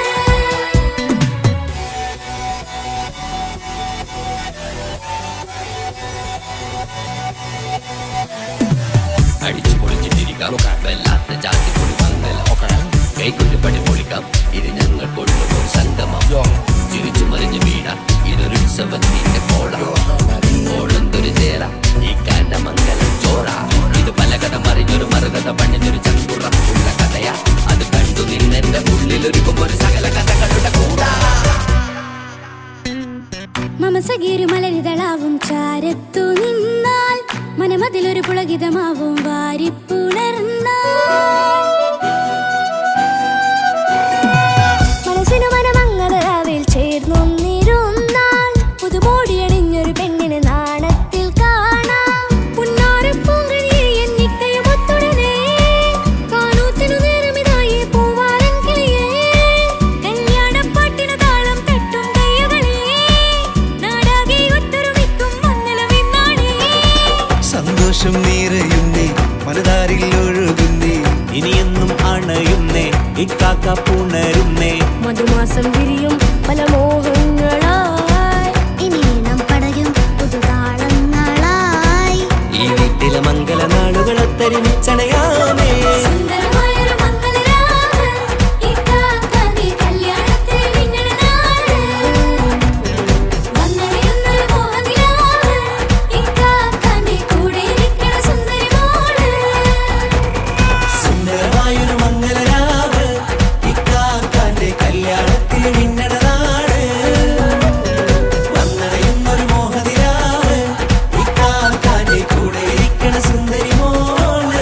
അടിച്ചു പൊളിച്ചിട്ടിരിക്കാം വല്ലാത്ത ജാതി പൊളി മംഗലം കൈക്കൊണ്ടു പണി പൊളിക്കാം ഇത് ഞങ്ങൾ കൊണ്ടുപോയി സംഗമം ചിരിച്ചു മറിഞ്ഞു വീടാം ഇതൊരു ഉത്സവത്തിന്റെ കോളന്തൊരു ചേര ഈ കാന്റെ മംഗലം ചോറ ഇത് പല കഥ മറിഞ്ഞൊരു മറുകഥ പണിഞ്ഞൊരു ചങ്കുറപ്പുള്ള കഥയാ അത് കണ്ടു നിന്നെന്റെ ഉള്ളിലൊരുക്കും ഒരു സകല കഥകളുടെ കൂടാ മമസഗീരു മലരിതളാവും ചാരത്തു നിന്നാൽ മനമതിലൊരു പുളകിതമാവും വാരിപ്പുണർന്നാൽ മനസ്സിനു മനമംഗളരാവിൽ ചേർന്നൊന്നിരുന്നാൽ പുതുമോടിയണിഞ്ഞൊരു പെണ്ണിന് നാണത്തിൽ കാണാം പുന്നാരപ്പൂങ്കണിയെ എന്നിക്കയും ഒത്തുടനെ കാനൂത്തിനു നേരമിതായി പൂവാലൻ കിളിയേ കല്യാണപ്പാട്ടിനു താളം തട്ടും കയ്യുകളെ നാടാകെ ഒത്തൊരുമിക്കും മംഗളം ഇന്നാണേ സന്തോഷം നിറയുന്നേ മനതാരിൽ ഒഴുകുന്നേ ഇനിയെന്നും അണയുന്നേ ഇക്കാക്ക പുണരുന്നേ മധുമാസം വിരിയും പല മോഹങ്ങളായി ഇനി നാം പടയും പുതുതാളങ്ങളായി ഈ വീട്ടിലെ മംഗല നാളുകളൊത്തരിമിച്ചണയാമേ സുന്ദരമായൊരു മംഗളരാവ് ഇക്കാക്കാന്റെ കല്യാണത്തിന് മിന്നണ നാള് വന്നണയുന്നൊരു മോഹനിലാവ് ഇക്കാക്കാന്റെ കൂടെ ഇരിക്കണ സുന്ദരി മോള് സുന്ദരമായൊരു മംഗലരാവ് ഇക്കാക്കാന്റെ കല്യാണത്തിന് മിന്നണ നാള് വന്നണയുന്നൊരു മോഹനിലാവ് ഇക്കാക്കാന്റെ കൂടെ ഇരിക്കണ സുന്ദരി മോള്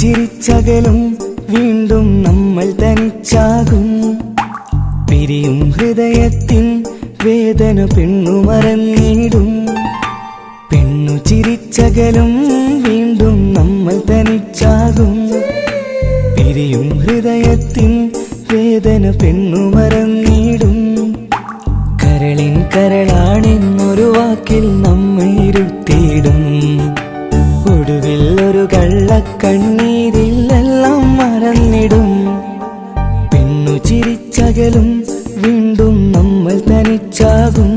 ചിരിച്ചകലും വീണ്ടും നമ്മൾ തനിച്ചാകും പിരിയും ഹൃദയത്തിൻ വേദന പെണ്ണു മറന്നിടും. പെണ്ണു ചിരിച്ചകലും വീണ്ടും നമ്മൾ തനിച്ചാകും. പിരിയും ഹൃദയത്തിൻ വേദന പെണ്ണു മറന്നിടും. കരളിൻ കരളാണെന്നൊരു വാക്കിൽ നമ്മെ ഇരുത്തിയിടും. ഒടുവിൽ ഒരു കള്ളക്കണ്ണീരിലെല്ലാം മറന്നിടും. പെണ്ണു ചിരിച്ചകലും വീണ്ടും നമ്മൾ തനിച്ചാകും.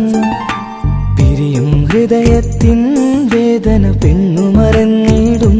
പിരിയും ഹൃദയത്തിൻ വേദന പെണ്ണു മറന്നിടും.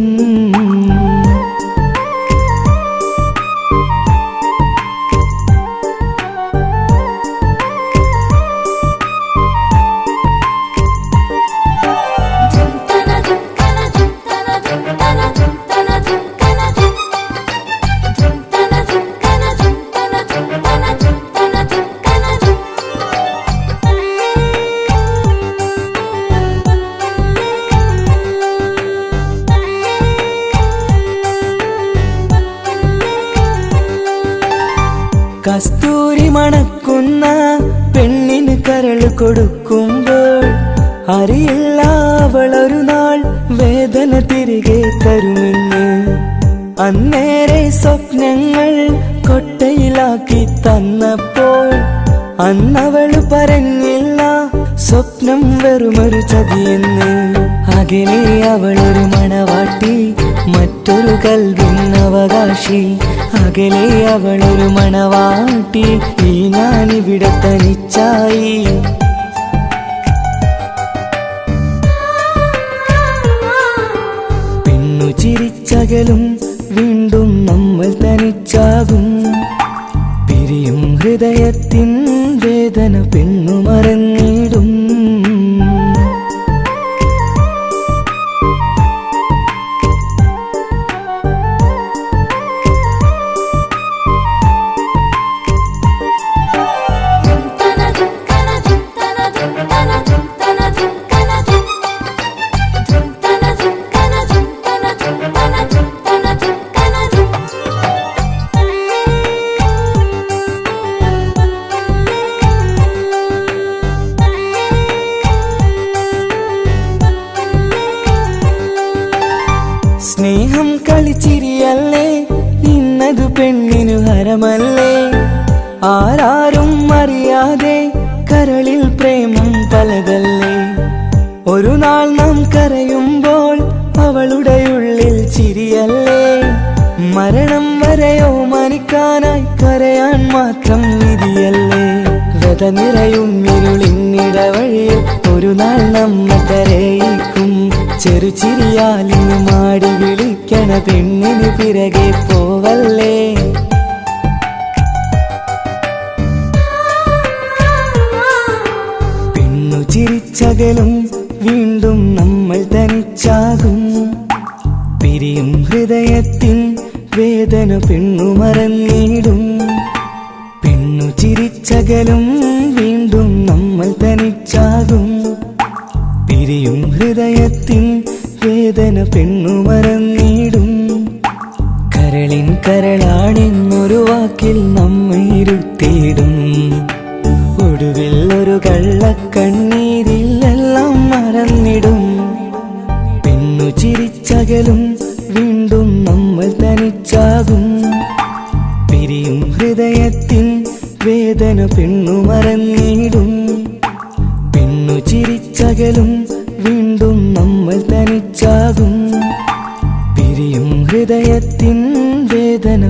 കസ്തൂരി മണക്കുന്ന പെണ്ണിന് കരൾ കൊടുക്കുമ്പോൾ അറിയില്ല അവളൊരു നാൾ വേദന തിരികെ തരുമെന്ന്. അന്നേരെ സ്വപ്നങ്ങൾ കൊട്ടയിലാക്കി തന്നപ്പോൾ അന്നവള് പറഞ്ഞില്ല സ്വപ്നം വെറുമൊരു ചതിയെന്ന്. അകലെ അവളൊരു മണവാട്ടി, മറ്റൊരു കൽവിൻ അവകാശി. അകലെ അവളൊരു മണവാട്ടി, ഈ ഞാനിവിടെ തനിച്ചായി. പെണ്ണു ചിരിച്ചകലും വീണ്ടും നമ്മൾ തനിച്ചാകും. പിരിയും ഹൃദയത്തിൻ വേദന പെണ്ണു മറന്നിടും. സ്നേഹം കളിച്ചിരിയല്ലേ, ഇന്നതു പെണ്ണിനു ഹരമല്ലേ. ആരാരും അറിയാതെ കരളിൽ പ്രേമം പലതല്ലേ. ഒരു നാൾ നാം കരയുമ്പോൾ അവളുടെ ഉള്ളിൽ ചിരിയല്ലേ. മരണം വരെയോ മനിക്കാനായി കരയാൻ മാത്രം വിധിയല്ലേ. വ്യത നിറയും ഇരുളിന്നിടവഴിയിൽ ഒരു നാൾ നമ്മെ കരയിക്കും. ചെറുചിരിയാലിന് മാടി വിളിക്കണ പെണ്ണിന് പിറകെ പോവല്ലേ. പെണ്ണു ചിരിച്ചകലും വീണ്ടും നമ്മൾ തനിച്ചാകും. പിരിയും ഹൃദയത്തിൻ വേദന പെണ്ണു മറന്നിടും. പെണ്ണു ചിരിച്ചകലും വീണ്ടും നമ്മൾ തനിച്ചാകും. പിരിയും ഹൃദയത്തിൻ വേദന പെണ്ണു മറന്നിടും. കരളിൻ കരളാണെന്നൊരു വാക്കിൽ നമ്മെ ഇരുത്തിയിടും. ഒടുവിൽ ഒരു കള്ളക്കണ്ണീരിലെല്ലാം മറന്നിടും. പെണ്ണു ചിരിച്ചകലും വീണ്ടും നമ്മൾ തനിച്ചാകും. പിരിയും ഹൃദയത്തിൻ വേദന പെണ്ണു മറന്നിടും. പെണ്ണു ചിരിച്ചകലും വീണ്ടും നമ്മൾ തനിച്ചാകും. പിരിയും ഹൃദയത്തിൻ വേദന